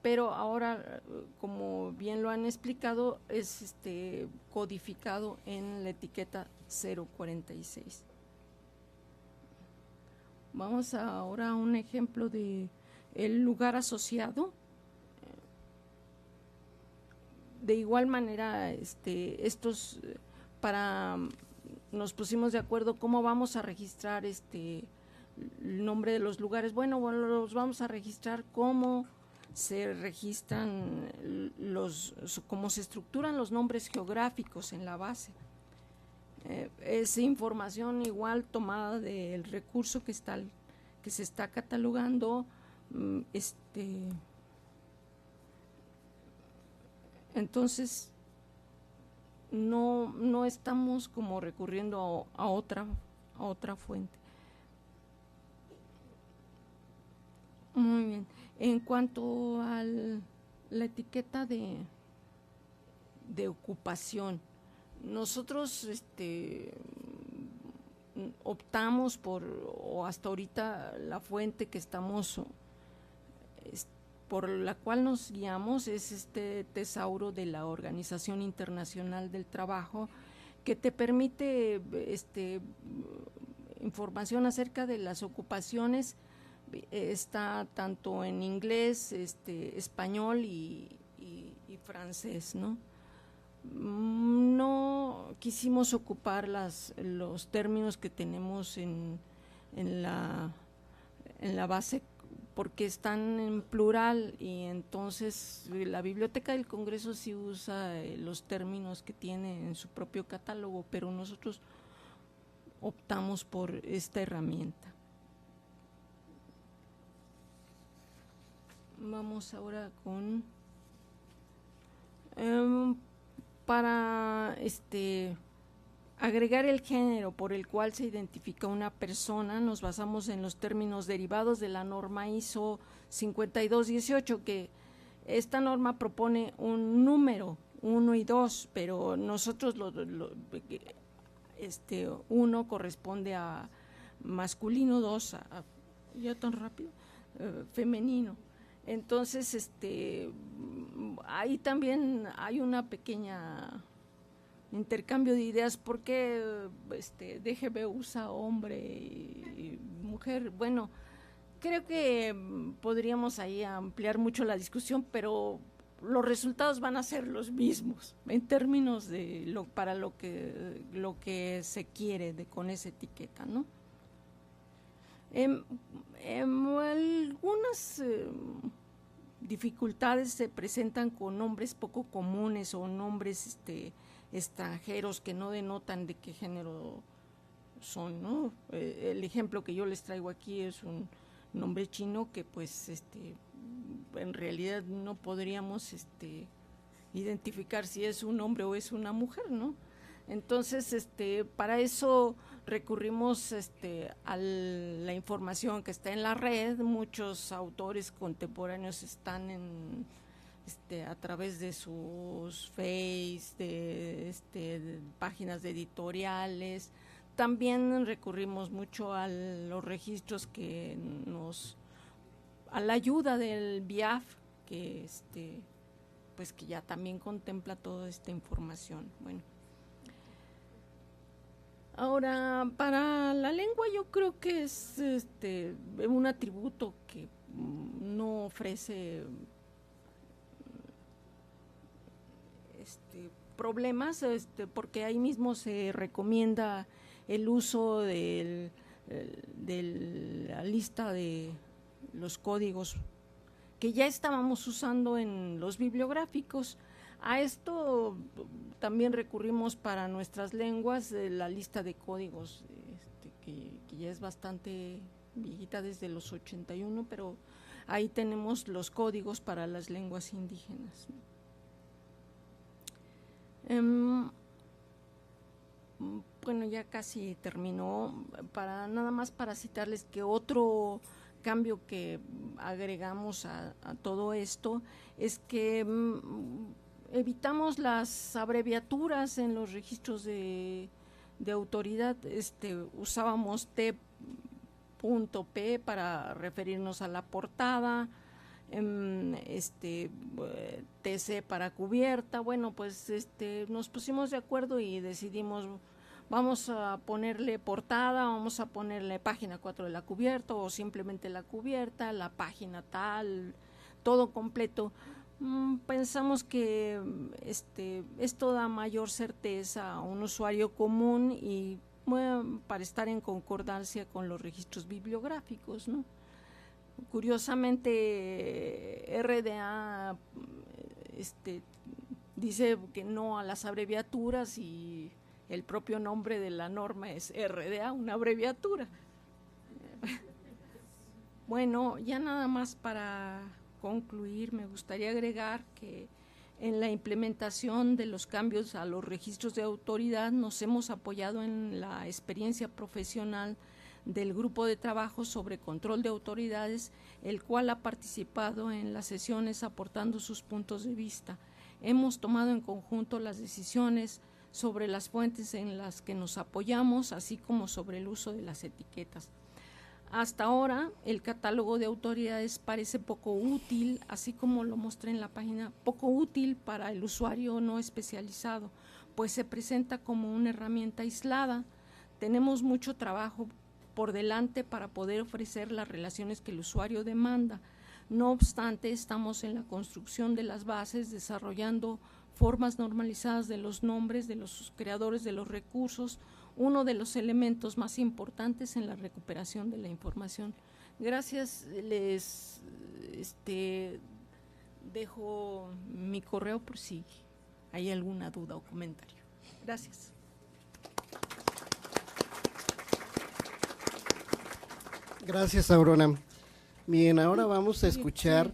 pero ahora, como bien lo han explicado, es codificado en la etiqueta 046. Vamos ahora a un ejemplo de el lugar asociado. De igual manera, nos pusimos de acuerdo cómo vamos a registrar el nombre de los lugares. Bueno, los vamos a registrar como se registran cómo se estructuran los nombres geográficos en la base. Es información igual tomada del recurso que se está catalogando. Entonces no estamos como recurriendo a otra fuente. Muy bien. En cuanto a la etiqueta de ocupación, nosotros optamos o hasta ahorita la fuente que estamos por la cual nos guiamos es este tesauro de la Organización Internacional del Trabajo, que te permite información acerca de las ocupaciones. Está tanto en inglés, español y francés, ¿no? No quisimos ocupar los términos que tenemos en la base, porque están en plural, y entonces la Biblioteca del Congreso sí usa los términos que tiene en su propio catálogo, pero nosotros optamos por esta herramienta. Vamos ahora con para agregar el género por el cual se identifica una persona. Nos basamos en los términos derivados de la norma ISO 5218, que esta norma propone un número 1 y 2, pero nosotros 1 corresponde a masculino, 2 ya tan rápido, femenino. Entonces, ahí también hay una pequeña intercambio de ideas, porque DGB usa hombre y mujer. Bueno, creo que podríamos ahí ampliar mucho la discusión, pero los resultados van a ser los mismos en términos de para lo que se quiere con esa etiqueta, ¿no? Algunas dificultades se presentan con nombres poco comunes o nombres extranjeros que no denotan de qué género son, ¿no? El ejemplo que yo les traigo aquí es un nombre chino que pues en realidad no podríamos identificar si es un hombre o es una mujer, ¿no? Entonces, para eso recurrimos a la información que está en la red. Muchos autores contemporáneos están a través de sus de páginas de editoriales. También recurrimos mucho a los registros a la ayuda del BIAF, que pues que ya también contempla toda esta información. Bueno. Ahora, para la lengua yo creo que es un atributo que no ofrece problemas, porque ahí mismo se recomienda el uso de la lista de los códigos que ya estábamos usando en los bibliográficos. A esto también recurrimos para nuestras lenguas, la lista de códigos, que ya es bastante viejita, desde los 81, pero ahí tenemos los códigos para las lenguas indígenas. Bueno, ya casi terminó. Nada más para citarles que otro cambio que agregamos a todo esto es que evitamos las abreviaturas en los registros de autoridad. Usábamos T.P. para referirnos a la portada, TC para cubierta. Bueno, pues nos pusimos de acuerdo y decidimos, vamos a ponerle portada, vamos a ponerle página 4 de la cubierta, o simplemente la cubierta, la página tal, todo completo. Pensamos que esto da mayor certeza a un usuario común y para estar en concordancia con los registros bibliográficos, ¿no? Curiosamente, RDA dice que no a las abreviaturas, y el propio nombre de la norma es RDA, una abreviatura. Bueno, ya nada más para concluir, me gustaría agregar que en la implementación de los cambios a los registros de autoridad nos hemos apoyado en la experiencia profesional del grupo de trabajo sobre control de autoridades, el cual ha participado en las sesiones aportando sus puntos de vista. Hemos tomado en conjunto las decisiones sobre las fuentes en las que nos apoyamos, así como sobre el uso de las etiquetas. Hasta ahora, el catálogo de autoridades parece poco útil, así como lo mostré en la página, poco útil para el usuario no especializado, pues se presenta como una herramienta aislada. Tenemos mucho trabajo por delante para poder ofrecer las relaciones que el usuario demanda. No obstante, estamos en la construcción de las bases, desarrollando formas normalizadas de los nombres de los creadores de los recursos, uno de los elementos más importantes en la recuperación de la información. Gracias, les dejo mi correo por si hay alguna duda o comentario. Gracias. Gracias, Aurora. Bien, ahora vamos a escuchar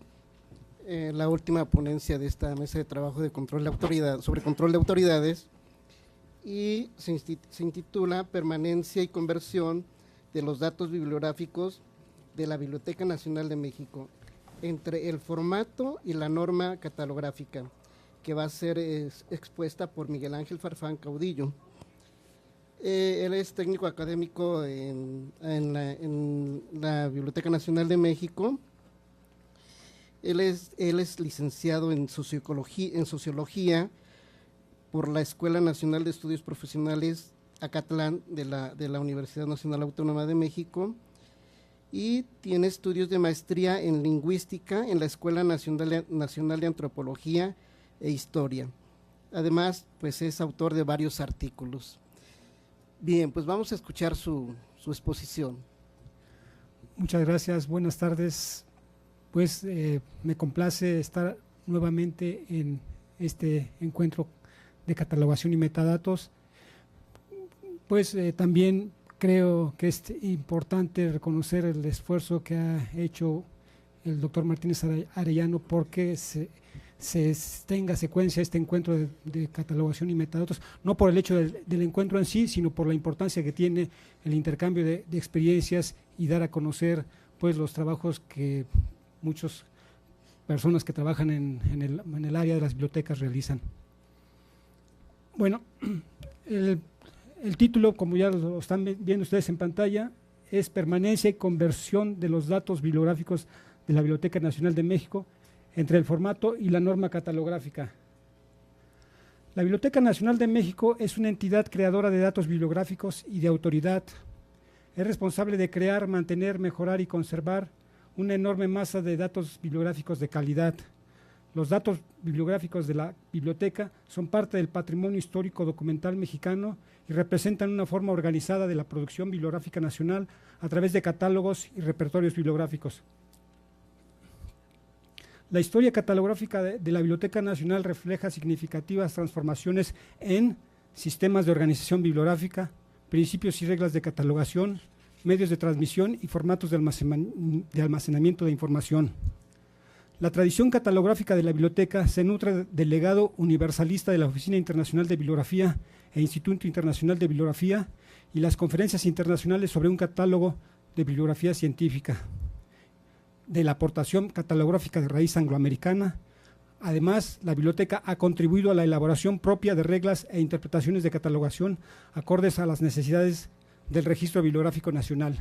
la última ponencia de esta mesa de trabajo de control de autoridad, sobre control de autoridades, y se intitula Permanencia y conversión de los datos bibliográficos de la Biblioteca Nacional de México entre el formato y la norma catalográfica, que va a ser expuesta por Miguel Ángel Farfán Caudillo. Él es técnico académico en la Biblioteca Nacional de México. Él es licenciado en sociología por la Escuela Nacional de Estudios Profesionales Acatlán de la Universidad Nacional Autónoma de México, y tiene estudios de maestría en lingüística en la Escuela Nacional de Antropología e Historia. Además, pues es autor de varios artículos. Bien, pues vamos a escuchar su exposición. Muchas gracias, buenas tardes. Pues me complace estar nuevamente en este encuentro de catalogación y metadatos. Pues también creo que es importante reconocer el esfuerzo que ha hecho el doctor Martínez Arellano porque se tenga secuencia este encuentro de catalogación y metadatos, no por el hecho del encuentro en sí, sino por la importancia que tiene el intercambio de experiencias y dar a conocer pues los trabajos que muchas personas que trabajan en el área de las bibliotecas realizan. Bueno, el título, como ya lo están viendo ustedes en pantalla, es Permanencia y conversión de los datos bibliográficos de la Biblioteca Nacional de México entre el formato y la norma catalográfica. La Biblioteca Nacional de México es una entidad creadora de datos bibliográficos y de autoridad. Es responsable de crear, mantener, mejorar y conservar una enorme masa de datos bibliográficos de calidad. Los datos bibliográficos de la biblioteca son parte del patrimonio histórico documental mexicano y representan una forma organizada de la producción bibliográfica nacional a través de catálogos y repertorios bibliográficos. La historia catalográfica de la Biblioteca Nacional refleja significativas transformaciones en sistemas de organización bibliográfica, principios y reglas de catalogación, medios de transmisión y formatos de almacenamiento de información. La tradición catalográfica de la biblioteca se nutre del legado universalista de la Oficina Internacional de Bibliografía e Instituto Internacional de Bibliografía y las conferencias internacionales sobre un catálogo de bibliografía científica, de la aportación catalográfica de raíz angloamericana. Además, la biblioteca ha contribuido a la elaboración propia de reglas e interpretaciones de catalogación acordes a las necesidades del Registro Bibliográfico Nacional,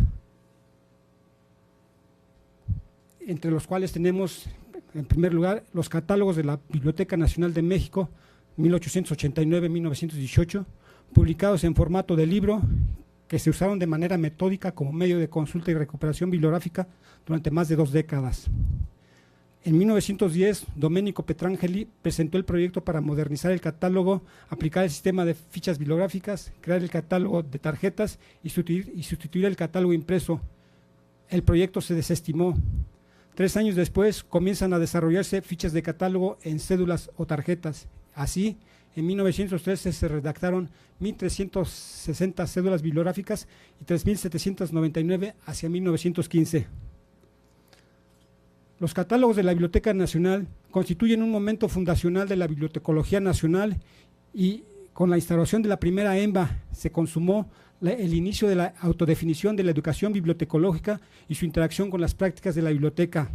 entre los cuales tenemos, en primer lugar, los catálogos de la Biblioteca Nacional de México, 1889-1918, publicados en formato de libro, que se usaron de manera metódica como medio de consulta y recuperación bibliográfica durante más de 2 décadas. En 1910, Domenico Petrangeli presentó el proyecto para modernizar el catálogo, aplicar el sistema de fichas bibliográficas, crear el catálogo de tarjetas y sustituir el catálogo impreso. El proyecto se desestimó. 3 años después comienzan a desarrollarse fichas de catálogo en cédulas o tarjetas. Así, en 1913 se redactaron 1.360 cédulas bibliográficas y 3.799 hacia 1915. Los catálogos de la Biblioteca Nacional constituyen un momento fundacional de la bibliotecología nacional y con la instauración de la primera EMBA se consumó el inicio de la autodefinición de la educación bibliotecológica y su interacción con las prácticas de la biblioteca.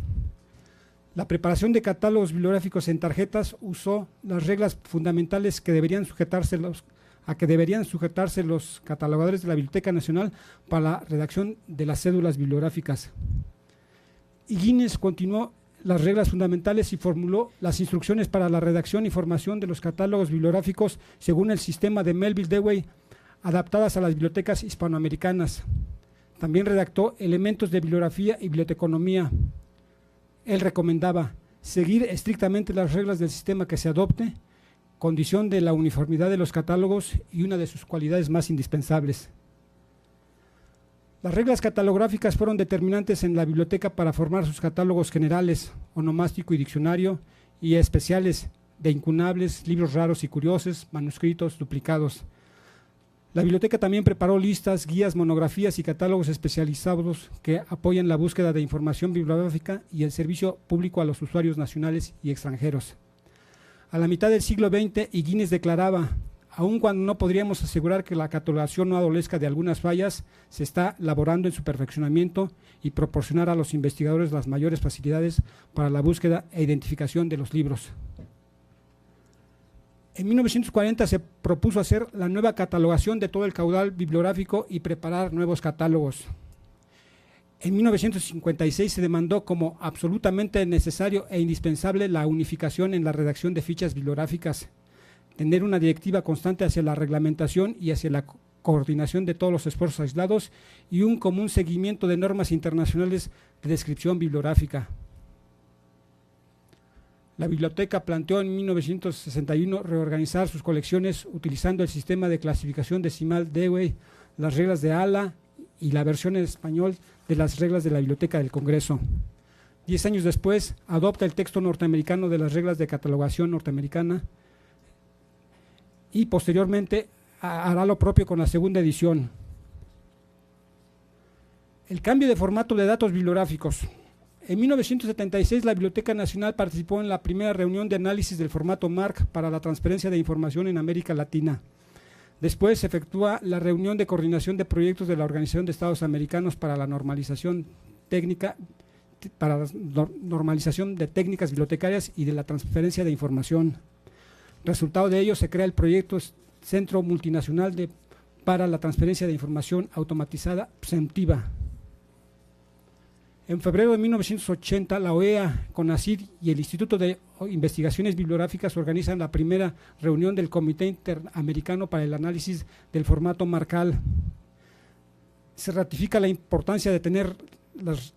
La preparación de catálogos bibliográficos en tarjetas usó las reglas fundamentales que deberían sujetarse los catalogadores de la Biblioteca Nacional para la redacción de las cédulas bibliográficas. Higgins continuó las reglas fundamentales y formuló las instrucciones para la redacción y formación de los catálogos bibliográficos según el sistema de Melville Dewey, adaptadas a las bibliotecas hispanoamericanas. También redactó elementos de bibliografía y biblioteconomía. Él recomendaba seguir estrictamente las reglas del sistema que se adopte, condición de la uniformidad de los catálogos y una de sus cualidades más indispensables. Las reglas catalográficas fueron determinantes en la biblioteca para formar sus catálogos generales, onomástico y diccionario, y especiales de incunables, libros raros y curiosos, manuscritos, duplicados. La biblioteca también preparó listas, guías, monografías y catálogos especializados que apoyan la búsqueda de información bibliográfica y el servicio público a los usuarios nacionales y extranjeros. A la mitad del siglo XX, Higgins declaraba: aun cuando no podríamos asegurar que la catalogación no adolezca de algunas fallas, se está laborando en su perfeccionamiento y proporcionar a los investigadores las mayores facilidades para la búsqueda e identificación de los libros. En 1940 se propuso hacer la nueva catalogación de todo el caudal bibliográfico y preparar nuevos catálogos. En 1956 se demandó como absolutamente necesario e indispensable la unificación en la redacción de fichas bibliográficas, tener una directiva constante hacia la reglamentación y hacia la coordinación de todos los esfuerzos aislados y un común seguimiento de normas internacionales de descripción bibliográfica. La biblioteca planteó en 1961 reorganizar sus colecciones utilizando el sistema de clasificación decimal Dewey, las reglas de ALA y la versión en español de las reglas de la Biblioteca del Congreso. 10 años después, adopta el texto norteamericano de las reglas de catalogación norteamericana y posteriormente hará lo propio con la segunda edición. El cambio de formato de datos bibliográficos. En 1976 la Biblioteca Nacional participó en la primera reunión de análisis del formato MARC para la transferencia de información en América Latina. Después se efectúa la reunión de coordinación de proyectos de la Organización de Estados Americanos para la normalización técnica, para la normalización de técnicas bibliotecarias y de la transferencia de información. Resultado de ello se crea el proyecto Centro Multinacional para la Transferencia de Información Automatizada preemptiva. En febrero de 1980, la OEA, CONACYT y el Instituto de Investigaciones Bibliográficas organizan la primera reunión del Comité Interamericano para el Análisis del Formato Marcal. Se ratifica la importancia de tener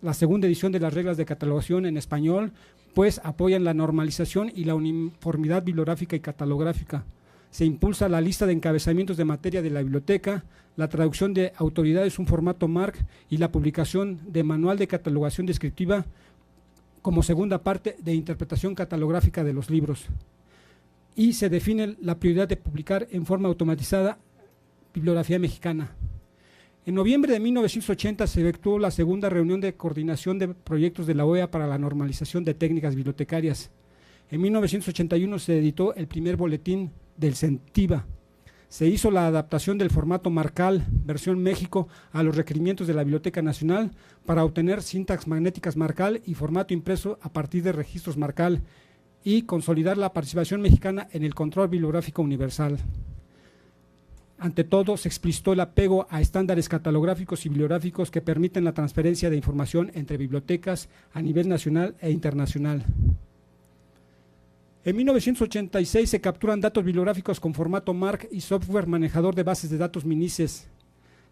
la segunda edición de las reglas de catalogación en español, pues apoyan la normalización y la uniformidad bibliográfica y catalográfica. Se impulsa la lista de encabezamientos de materia de la biblioteca, la traducción de autoridades un formato MARC y la publicación de manual de catalogación descriptiva como segunda parte de interpretación catalográfica de los libros. Y se define la prioridad de publicar en forma automatizada bibliografía mexicana. En noviembre de 1980 se efectuó la segunda reunión de coordinación de proyectos de la OEA para la normalización de técnicas bibliotecarias. En 1981 se editó el primer boletín del CENTIBA. Se hizo la adaptación del formato Marcal, versión México, a los requerimientos de la Biblioteca Nacional para obtener sintaxis magnéticas Marcal y formato impreso a partir de registros Marcal y consolidar la participación mexicana en el control bibliográfico universal. Ante todo, se explicitó el apego a estándares catalográficos y bibliográficos que permiten la transferencia de información entre bibliotecas a nivel nacional e internacional. En 1986 se capturan datos bibliográficos con formato MARC y software manejador de bases de datos Minices.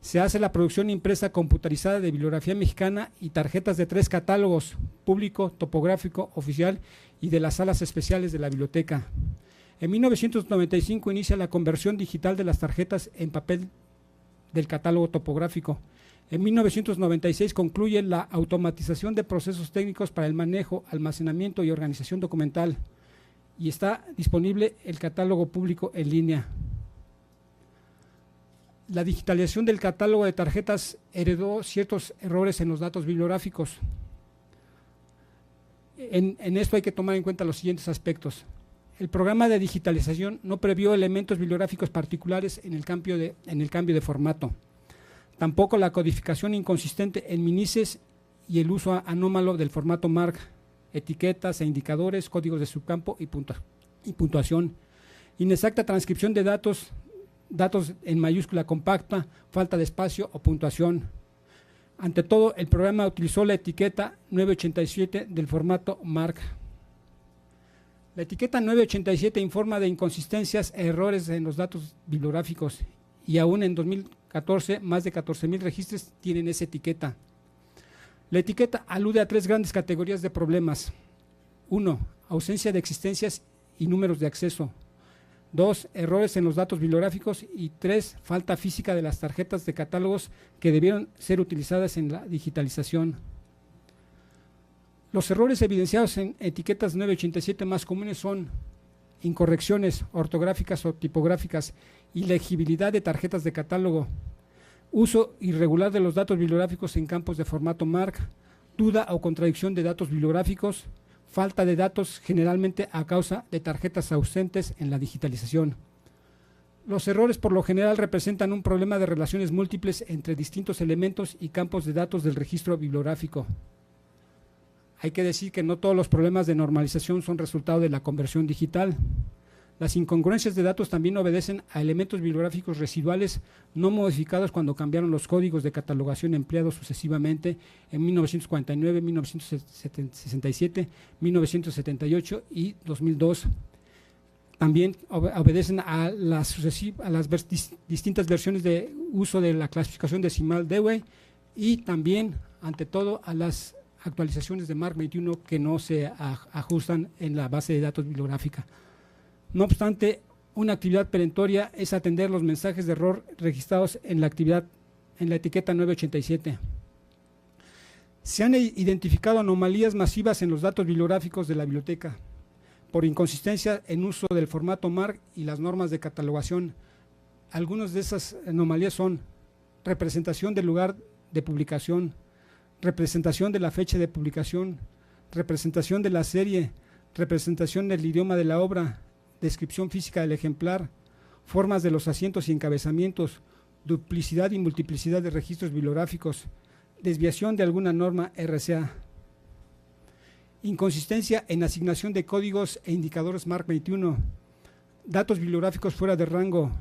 Se hace la producción impresa computarizada de bibliografía mexicana y tarjetas de 3 catálogos, público, topográfico, oficial y de las salas especiales de la biblioteca. En 1995 inicia la conversión digital de las tarjetas en papel del catálogo topográfico. En 1996 concluye la automatización de procesos técnicos para el manejo, almacenamiento y organización documental. y está disponible el catálogo público en línea. La digitalización del catálogo de tarjetas heredó ciertos errores en los datos bibliográficos. En esto hay que tomar en cuenta los siguientes aspectos. El programa de digitalización no previó elementos bibliográficos particulares en el cambio de formato. Tampoco la codificación inconsistente en minices y el uso anómalo del formato MARC, etiquetas e indicadores, códigos de subcampo y puntuación. Inexacta transcripción de datos en mayúscula compacta, falta de espacio o puntuación. Ante todo, el programa utilizó la etiqueta 987 del formato MARC. La etiqueta 987 informa de inconsistencias e errores en los datos bibliográficos y aún en 2014 más de 14,000 registros tienen esa etiqueta. La etiqueta alude a 3 grandes categorías de problemas. 1. Ausencia de existencias y números de acceso. 2. Errores en los datos bibliográficos. Y 3. Falta física de las tarjetas de catálogos que debieron ser utilizadas en la digitalización. Los errores evidenciados en etiquetas 987 más comunes son incorrecciones ortográficas o tipográficas, ilegibilidad de tarjetas de catálogo, uso irregular de los datos bibliográficos en campos de formato MARC, duda o contradicción de datos bibliográficos, falta de datos generalmente a causa de tarjetas ausentes en la digitalización. Los errores por lo general representan un problema de relaciones múltiples entre distintos elementos y campos de datos del registro bibliográfico. Hay que decir que no todos los problemas de normalización son resultado de la conversión digital. Las incongruencias de datos también obedecen a elementos bibliográficos residuales no modificados cuando cambiaron los códigos de catalogación empleados sucesivamente en 1949, 1967, 1978 y 2002. También obedecen a las distintas versiones de uso de la clasificación decimal Dewey y también, ante todo, a las actualizaciones de MARC 21 que no se ajustan en la base de datos bibliográfica. No obstante, una actividad perentoria es atender los mensajes de error registrados en la etiqueta 987. Se han identificado anomalías masivas en los datos bibliográficos de la biblioteca por inconsistencia en uso del formato MARC y las normas de catalogación. Algunas de esas anomalías son representación del lugar de publicación, representación de la fecha de publicación, representación de la serie, representación del idioma de la obra, descripción física del ejemplar, formas de los asientos y encabezamientos, duplicidad y multiplicidad de registros bibliográficos, desviación de alguna norma RCA, inconsistencia en asignación de códigos e indicadores MARC 21, datos bibliográficos fuera de rango,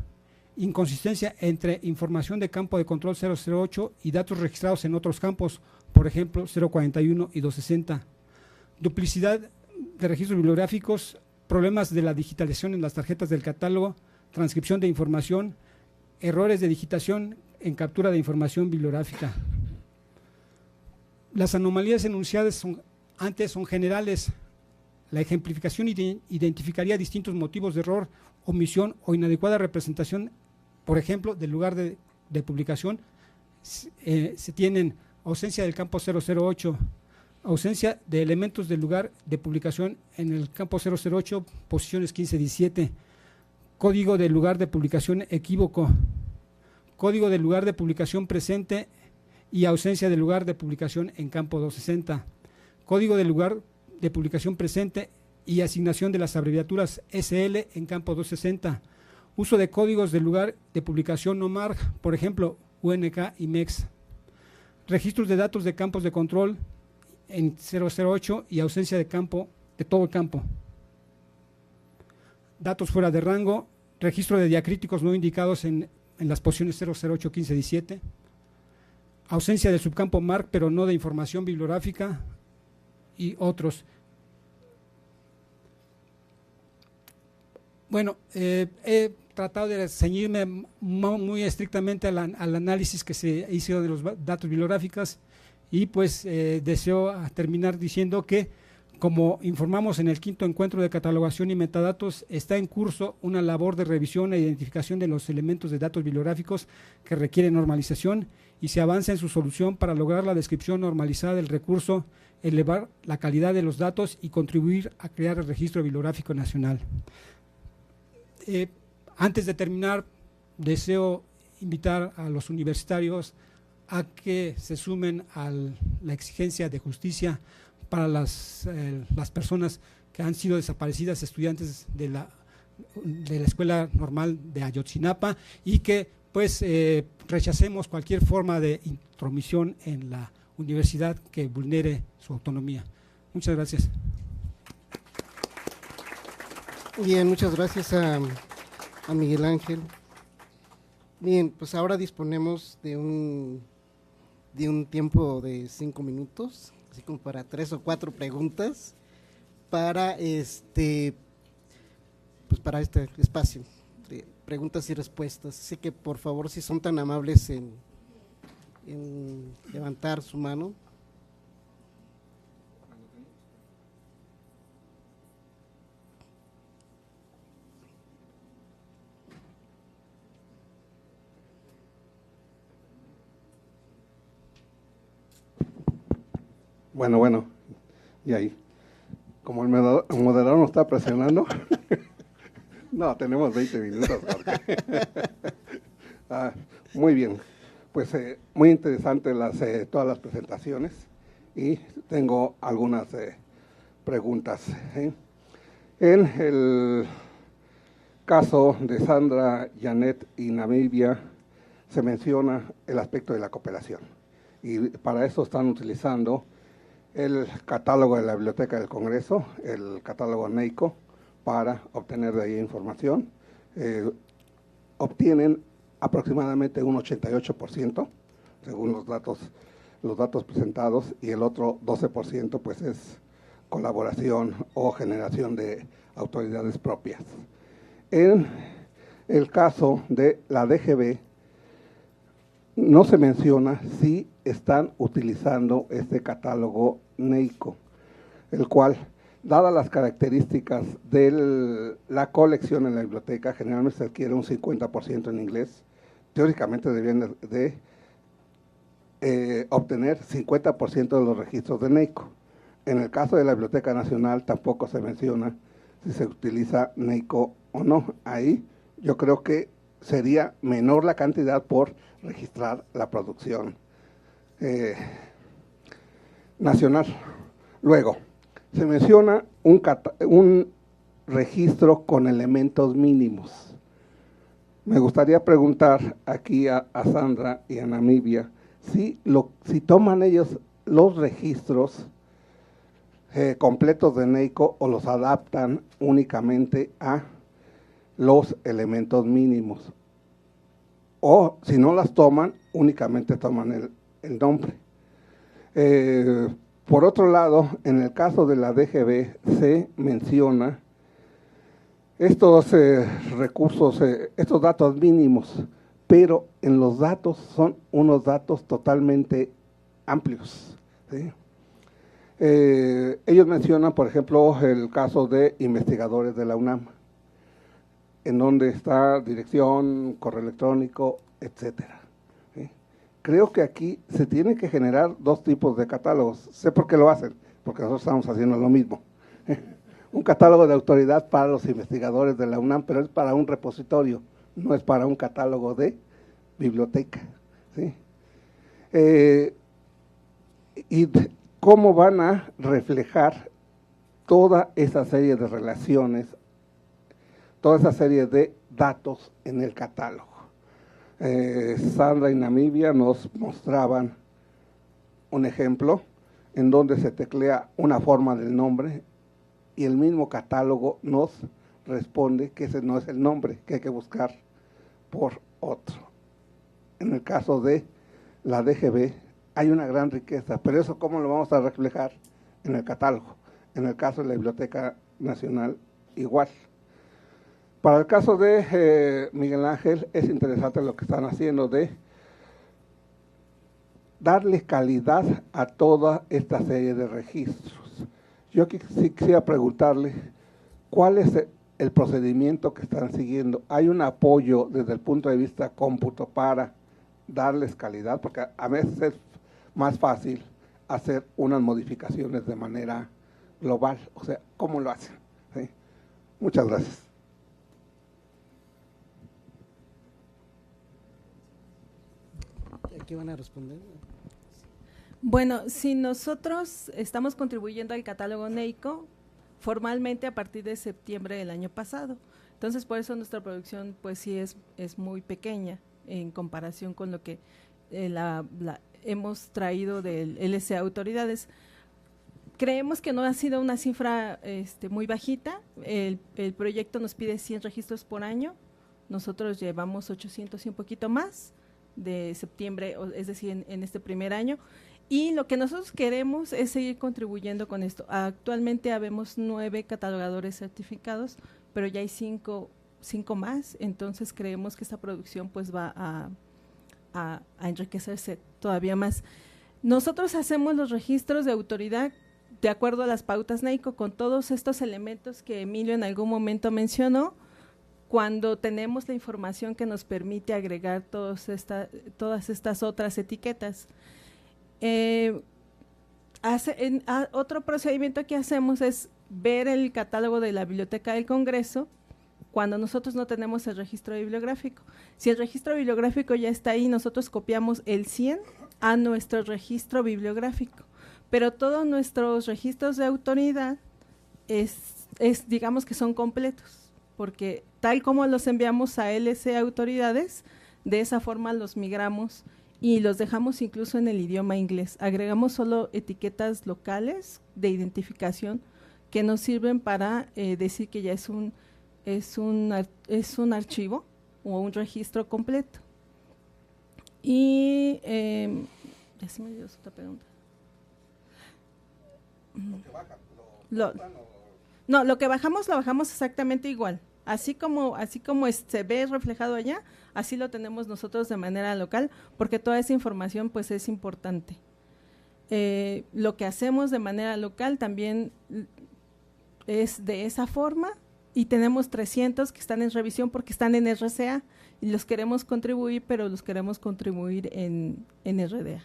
inconsistencia entre información de campo de control 008 y datos registrados en otros campos, por ejemplo 041 y 260, duplicidad de registros bibliográficos, problemas de la digitalización en las tarjetas del catálogo, transcripción de información, errores de digitación en captura de información bibliográfica. Las anomalías enunciadas antes son generales. La ejemplificación identificaría distintos motivos de error, omisión o inadecuada representación, por ejemplo, del lugar de publicación. Se tienen ausencia del campo 008, ausencia de elementos del lugar de publicación en el campo 008, posiciones 15-17, código del lugar de publicación equívoco, código del lugar de publicación presente y ausencia del lugar de publicación en campo 260, código del lugar de publicación presente y asignación de las abreviaturas SL en campo 260, uso de códigos del lugar de publicación no MARC, por ejemplo, UNK y MEX, registros de datos de campos de control en 008 y ausencia de campo de todo el campo, datos fuera de rango, registro de diacríticos no indicados en las posiciones 008, 15, 17, ausencia del subcampo MARC pero no de información bibliográfica y otros. Bueno, he tratado de ceñirme muy estrictamente al análisis que se hizo de los datos bibliográficos y pues deseo terminar diciendo que, como informamos en el 5º encuentro de catalogación y metadatos, está en curso una labor de revisión e identificación de los elementos de datos bibliográficos que requieren normalización y se avanza en su solución para lograr la descripción normalizada del recurso elevar la calidad de los datos y contribuir a crear el Registro Bibliográfico Nacional. Antes de terminar, deseo invitar a los universitarios a que se sumen a la exigencia de justicia para las personas que han sido desaparecidas, estudiantes de la Escuela Normal de Ayotzinapa, y que pues rechacemos cualquier forma de intromisión en la universidad que vulnere su autonomía. Muchas gracias. Bien, muchas gracias a Miguel Ángel. Bien, pues ahora disponemos de un tiempo de 5 minutos, así como para 3 o 4 preguntas para pues para este espacio de preguntas y respuestas. Así que por favor, si son tan amables en levantar su mano. Bueno, y ahí, como el moderador nos está presionando, no, tenemos 20 minutos. Muy bien, pues muy interesantes todas las presentaciones, y tengo algunas preguntas. En el caso de Sandra, Janet y Namibia se menciona el aspecto de la cooperación, y para eso están utilizando el catálogo de la Biblioteca del Congreso, el catálogo NEICO, para obtener de ahí información. Obtienen aproximadamente un 88%, según los datos presentados, y el otro 12% pues es colaboración o generación de autoridades propias. En el caso de la DGB, no se menciona si están utilizando este catálogo NEICO, el cual, dadas las características de la colección en la biblioteca, generalmente se adquiere un 50% en inglés, teóricamente deberían de obtener 50% de los registros de NEICO. En el caso de la Biblioteca Nacional tampoco se menciona si se utiliza NEICO o no. Ahí yo creo que sería menor la cantidad por registrar la producción nacional. Luego, se menciona un registro con elementos mínimos. Me gustaría preguntar aquí a Sandra y a Namibia si toman ellos los registros completos de NEICO o los adaptan únicamente a los elementos mínimos, o si no las toman, únicamente toman el nombre. Por otro lado, en el caso de la DGB se menciona estos recursos, estos datos mínimos, pero en los datos son unos datos totalmente amplios, ¿sí? Ellos mencionan, por ejemplo, el caso de investigadores de la UNAM, en donde está dirección, correo electrónico, etcétera. ¿Sí? Creo que aquí se tiene que generar 2 tipos de catálogos. Sé por qué lo hacen, porque nosotros estamos haciendo lo mismo. Un catálogo de autoridad para los investigadores de la UNAM, pero es para un repositorio, no es para un catálogo de biblioteca. ¿Sí? Y cómo van a reflejar toda esa serie de relaciones, toda esa serie de datos en el catálogo. Sandra y Namibia nos mostraban un ejemplo en donde se teclea una forma del nombre y el mismo catálogo nos responde que ese no es el nombre, que hay que buscar por otro. En el caso de la DGB hay una gran riqueza, pero eso ¿cómo lo vamos a reflejar en el catálogo? En el caso de la Biblioteca Nacional, igual. Para el caso de Miguel Ángel, es interesante lo que están haciendo de darle calidad a toda esta serie de registros. Yo quisiera preguntarle, ¿cuál es el procedimiento que están siguiendo? ¿Hay un apoyo desde el punto de vista cómputo para darles calidad? Porque a veces es más fácil hacer unas modificaciones de manera global. O sea, ¿cómo lo hacen? ¿Sí? Muchas gracias. ¿Qué van a responder? Bueno, si nosotros estamos contribuyendo al catálogo NEICO formalmente a partir de septiembre del año pasado, entonces por eso nuestra producción pues sí es muy pequeña en comparación con lo que hemos traído del LCA Autoridades. Creemos que no ha sido una cifra muy bajita. El proyecto nos pide 100 registros por año, nosotros llevamos 800 y un poquito más de septiembre, es decir, en este primer año, y lo que nosotros queremos es seguir contribuyendo con esto. Actualmente habemos 9 catalogadores certificados, pero ya hay 5 más, entonces creemos que esta producción pues va a enriquecerse todavía más. Nosotros hacemos los registros de autoridad de acuerdo a las pautas NEICO con todos estos elementos que Emilio en algún momento mencionó, cuando tenemos la información que nos permite agregar todas estas otras etiquetas. Otro procedimiento que hacemos es ver el catálogo de la Biblioteca del Congreso cuando nosotros no tenemos el registro bibliográfico. Si el registro bibliográfico ya está ahí, nosotros copiamos el 100 a nuestro registro bibliográfico, pero todos nuestros registros de autoridad digamos que son completos, porque tal como los enviamos a LC Autoridades, de esa forma los migramos y los dejamos incluso en el idioma inglés. Agregamos solo etiquetas locales de identificación que nos sirven para decir que ya es un archivo o un registro completo. Y ya se me dio otra pregunta. Lo que bajamos lo bajamos exactamente igual. Así como se ve reflejado allá, así lo tenemos nosotros de manera local, porque toda esa información pues es importante. Lo que hacemos de manera local también es de esa forma, y tenemos 300 que están en revisión porque están en RCA y los queremos contribuir, pero los queremos contribuir en RDA.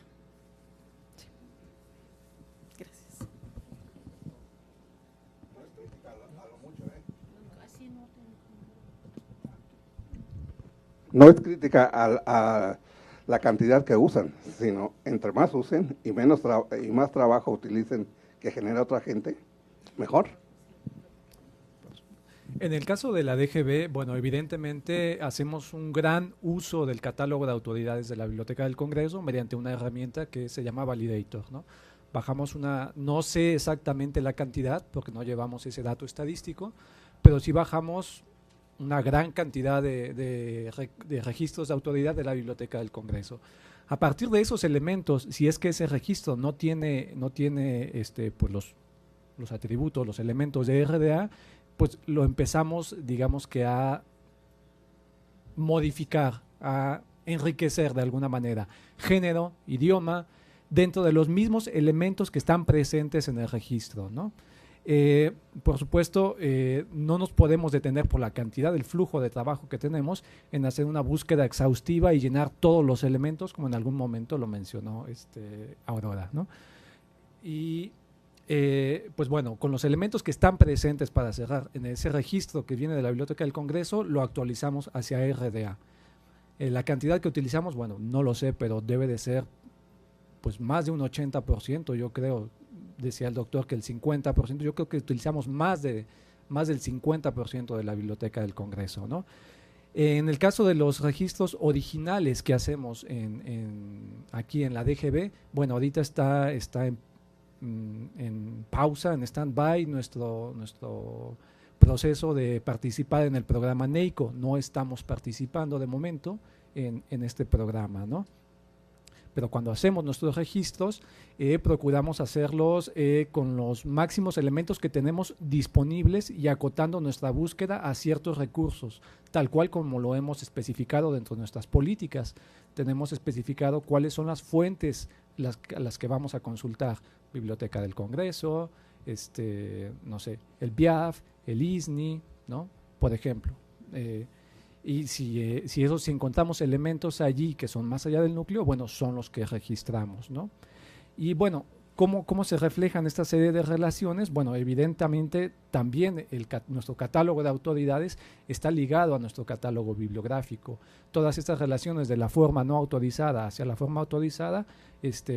Sí. Gracias. No es crítica a la cantidad que usan, sino entre más usen y más trabajo utilicen que genera otra gente, mejor. En el caso de la DGB, bueno, evidentemente hacemos un gran uso del catálogo de autoridades de la Biblioteca del Congreso mediante una herramienta que se llama Validator, ¿no? Bajamos no sé exactamente la cantidad porque no llevamos ese dato estadístico, pero sí bajamos una gran cantidad de registros de autoridad de la Biblioteca del Congreso. A partir de esos elementos, si es que ese registro no tiene pues los atributos, los elementos de RDA, pues lo empezamos, digamos que a modificar, a enriquecer de alguna manera, género, idioma, dentro de los mismos elementos que están presentes en el registro, ¿no? Por supuesto, no nos podemos detener por la cantidad del flujo de trabajo que tenemos en hacer una búsqueda exhaustiva y llenar todos los elementos, como en algún momento lo mencionó Aurora, ¿no? Y pues bueno, con los elementos que están presentes para cerrar en ese registro que viene de la Biblioteca del Congreso, lo actualizamos hacia RDA. La cantidad que utilizamos, bueno, no lo sé, pero debe de ser pues más de un 80%, yo creo. Decía el doctor que el 50%, yo creo que utilizamos más del 50% de la Biblioteca del Congreso, ¿no? En el caso de los registros originales que hacemos aquí en la DGB, bueno, ahorita está en pausa, en stand-by nuestro proceso de participar en el programa NEICO. No estamos participando de momento en este programa, ¿no? Pero cuando hacemos nuestros registros, procuramos hacerlos con los máximos elementos que tenemos disponibles y acotando nuestra búsqueda a ciertos recursos, tal cual como lo hemos especificado dentro de nuestras políticas. Tenemos especificado cuáles son las fuentes las que vamos a consultar: Biblioteca del Congreso, no sé, el BIAF, el ISNI, ¿no? Por ejemplo. Y si encontramos elementos allí que son más allá del núcleo, bueno, son los que registramos, ¿no? Y bueno, ¿Cómo se reflejan esta serie de relaciones? Bueno, evidentemente también nuestro catálogo de autoridades está ligado a nuestro catálogo bibliográfico. Todas estas relaciones de la forma no autorizada hacia la forma autorizada,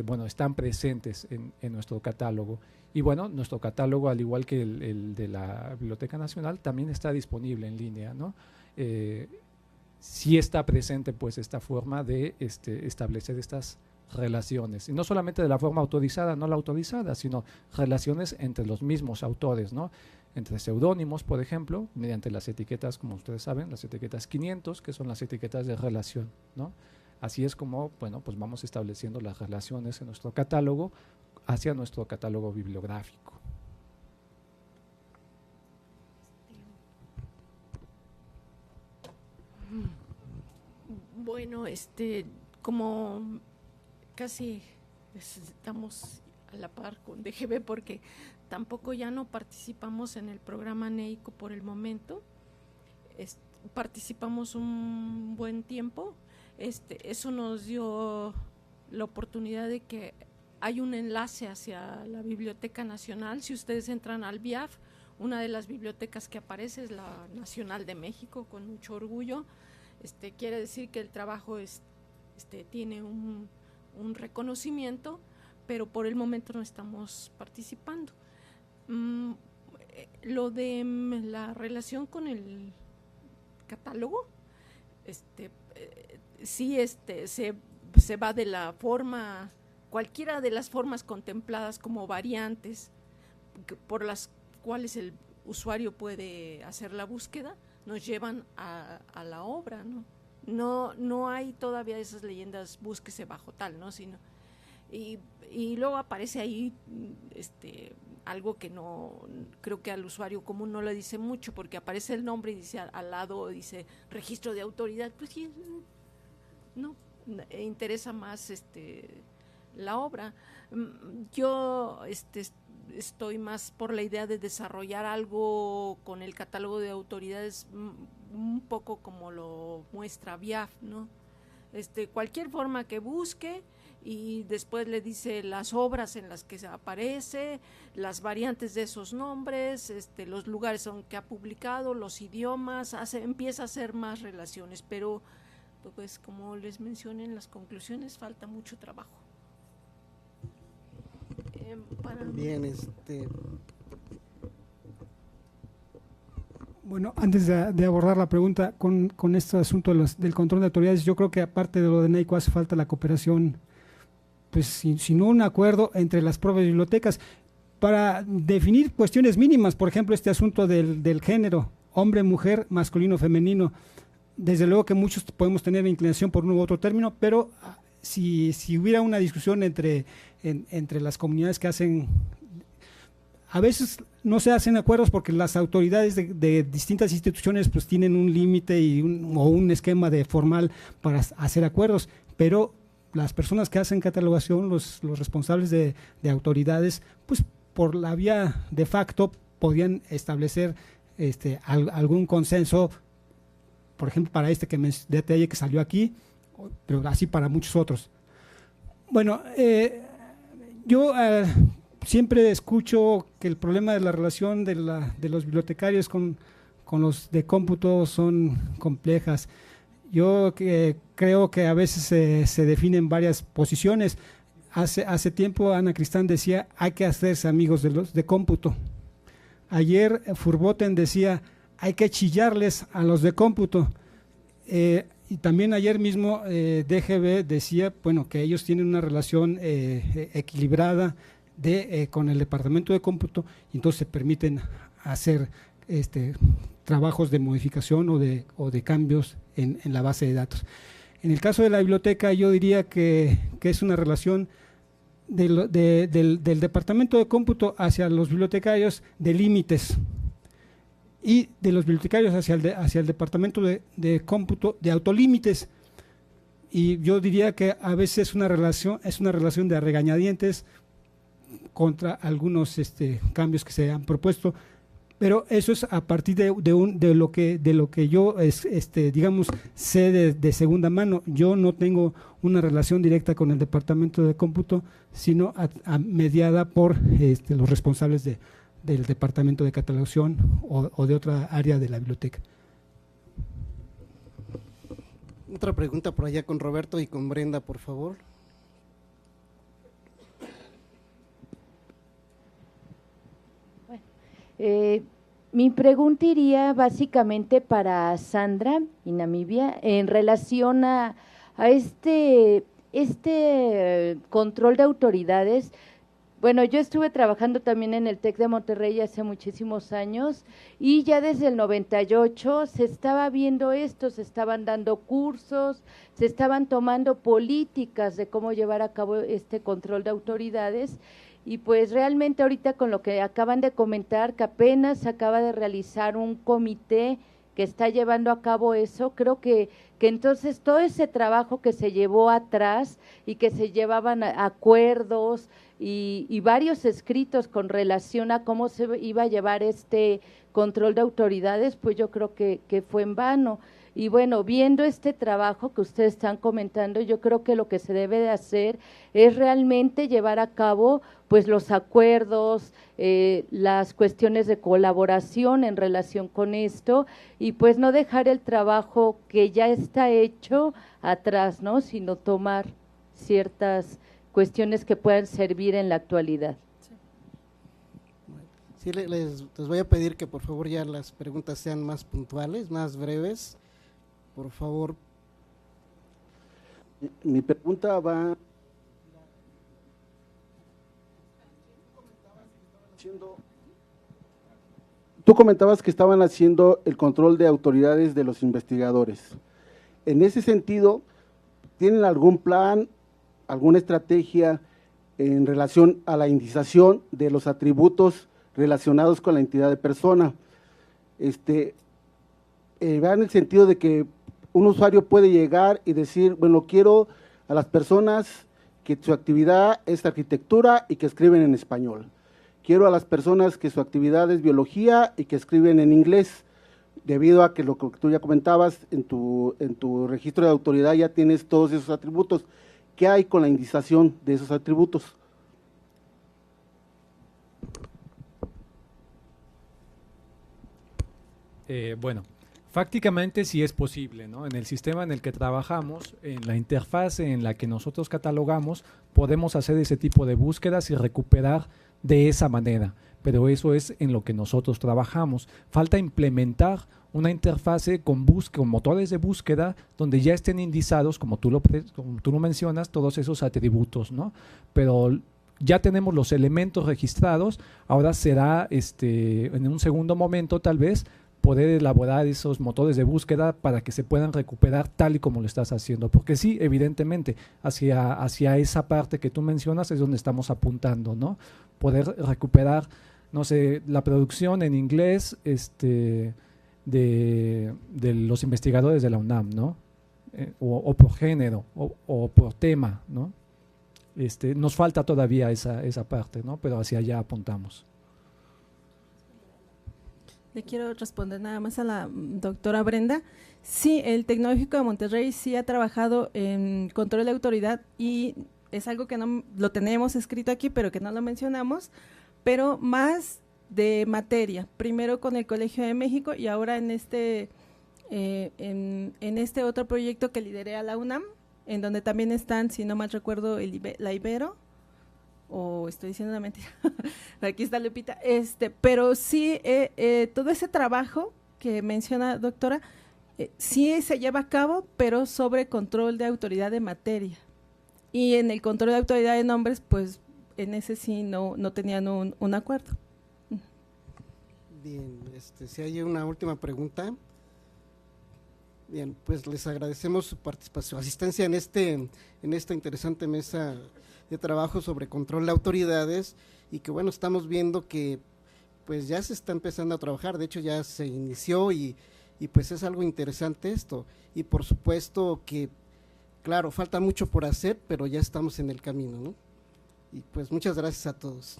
bueno, están presentes en nuestro catálogo. Y bueno, nuestro catálogo, al igual que el de la Biblioteca Nacional, también está disponible en línea, ¿no? Sí está presente pues esta forma de establecer estas relaciones, y no solamente de la forma autorizada, no la autorizada, sino relaciones entre los mismos autores, ¿no? Entre seudónimos, por ejemplo, mediante las etiquetas, como ustedes saben, las etiquetas 500, que son las etiquetas de relación, ¿no? Así es como, bueno, pues vamos estableciendo las relaciones en nuestro catálogo hacia nuestro catálogo bibliográfico. Bueno, como casi estamos a la par con DGB, porque tampoco ya no participamos en el programa NEICO por el momento. Participamos un buen tiempo. Eso nos dio la oportunidad de que hay un enlace hacia la Biblioteca Nacional. Si ustedes entran al BIAF, una de las bibliotecas que aparece es la Nacional de México, con mucho orgullo. Quiere decir que el trabajo tiene un reconocimiento, pero por el momento no estamos participando. Lo de la relación con el catálogo, sí se va de la forma, cualquiera de las formas contempladas como variantes por las cuales el usuario puede hacer la búsqueda, nos llevan a la obra, ¿no? No hay todavía esas leyendas búsquese bajo tal, ¿no? Sino, y luego aparece ahí algo que no, creo que al usuario común no le dice mucho, porque aparece el nombre y dice al lado, dice registro de autoridad. Pues sí, no, interesa más la obra. Yo estoy más por la idea de desarrollar algo con el catálogo de autoridades, un poco como lo muestra BIAF, ¿no? Cualquier forma que busque, y después le dice las obras en las que se aparece, las variantes de esos nombres, los lugares en que ha publicado, los idiomas, empieza a hacer más relaciones, pero pues como les mencioné en las conclusiones, falta mucho trabajo. Bien, Bueno, antes de abordar la pregunta con este asunto del control de autoridades, yo creo que aparte de lo de NEICO hace falta la cooperación, pues si no un acuerdo entre las propias bibliotecas para definir cuestiones mínimas, por ejemplo, este asunto del género, hombre, mujer, masculino, femenino. Desde luego que muchos podemos tener inclinación por uno u otro término, pero si hubiera una discusión entre las comunidades que hacen, a veces no se hacen acuerdos porque las autoridades de distintas instituciones pues tienen un límite o un esquema formal para hacer acuerdos, pero las personas que hacen catalogación, los responsables de autoridades, pues por la vía de facto podían establecer algún consenso, por ejemplo para detalle que salió aquí, pero así para muchos otros. Bueno, yo siempre escucho que el problema de la relación de los bibliotecarios con los de cómputo son complejas. Yo creo que a veces se definen varias posiciones. Hace tiempo Ana Cristán decía hay que hacerse amigos de los de cómputo. Ayer Furboten decía hay que chillarles a los de cómputo. Y también ayer mismo DGB decía bueno que ellos tienen una relación equilibrada con el departamento de cómputo, y entonces se permiten hacer trabajos de modificación o de cambios en la base de datos. En el caso de la biblioteca yo diría que es una relación del departamento de cómputo hacia los bibliotecarios de límites, y de los bibliotecarios hacia el departamento de cómputo de autolímites. Y yo diría que a veces es una relación de regañadientes contra algunos cambios que se han propuesto, Pero eso es a partir de lo que yo digamos sé de segunda mano. Yo no tengo una relación directa con el departamento de cómputo, sino mediada por los responsables del departamento de catalogación o de otra área de la biblioteca. Otra pregunta por allá con Roberto y con Brenda, por favor. Mi pregunta iría básicamente para Sandra y Namibia en relación a este control de autoridades. Bueno, yo estuve trabajando también en el TEC de Monterrey hace muchísimos años y ya desde el 98 se estaba viendo esto, se estaban dando cursos, se estaban tomando políticas de cómo llevar a cabo este control de autoridades. Y pues realmente ahorita con lo que acaban de comentar, que apenas se acaba de realizar un comité que está llevando a cabo eso, creo que entonces todo ese trabajo que se llevó atrás y que se llevaban acuerdos y varios escritos con relación a cómo se iba a llevar este control de autoridades, pues yo creo que fue en vano. Y bueno, viendo este trabajo que ustedes están comentando, yo creo que lo que se debe de hacer es realmente llevar a cabo pues los acuerdos, las cuestiones de colaboración en relación con esto y pues no dejar el trabajo que ya está hecho atrás, ¿no? Sino tomar ciertas cuestiones que puedan servir en la actualidad. Sí, les voy a pedir que por favor ya las preguntas sean más puntuales, más breves. Por favor. Mi pregunta va… Tú comentabas que estaban haciendo el control de autoridades de los investigadores. En ese sentido, ¿tienen algún plan, alguna estrategia en relación a la indización de los atributos relacionados con la entidad de persona? Va en el sentido de que un usuario puede llegar y decir, bueno, quiero a las personas que su actividad es arquitectura y que escriben en español. Quiero a las personas que su actividad es biología y que escriben en inglés, debido a que lo que tú ya comentabas, en tu registro de autoridad ya tienes todos esos atributos. ¿Qué hay con la indización de esos atributos? Bueno, prácticamente sí es posible, ¿no? En el sistema en el que trabajamos, en la interfase en la que nosotros catalogamos, podemos hacer ese tipo de búsquedas y recuperar de esa manera, pero eso es en lo que nosotros trabajamos. Falta implementar una interfase con motores de búsqueda donde ya estén indizados, como tú lo mencionas, todos esos atributos, ¿no? Pero ya tenemos los elementos registrados, ahora será en un segundo momento tal vez poder elaborar esos motores de búsqueda para que se puedan recuperar tal y como lo estás haciendo, porque sí, evidentemente, hacia esa parte que tú mencionas es donde estamos apuntando, ¿no? Poder recuperar, no sé, la producción en inglés de los investigadores de la UNAM, ¿no? O por género, o por tema, ¿no? Nos falta todavía esa parte, ¿no? Pero hacia allá apuntamos. Le quiero responder nada más a la doctora Brenda. Sí, el Tecnológico de Monterrey sí ha trabajado en control de autoridad y es algo que no lo tenemos escrito aquí, pero que no lo mencionamos, pero más de materia, primero con el Colegio de México y ahora en este otro proyecto que lideré a la UNAM, en donde también están, si no mal recuerdo, la Ibero, o estoy diciendo una mentira, aquí está Lupita, pero sí, todo ese trabajo que menciona doctora, sí se lleva a cabo, pero sobre control de autoridad de materia. Y en el control de autoridad de nombres, pues en ese sí no tenían un acuerdo. Bien, si hay una última pregunta. Bien, pues les agradecemos su participación, asistencia en esta interesante mesa de trabajo sobre control de autoridades y que bueno, estamos viendo que pues ya se está empezando a trabajar, de hecho ya se inició y pues es algo interesante esto y por supuesto que claro, falta mucho por hacer, pero ya estamos en el camino, ¿no? Y pues muchas gracias a todos.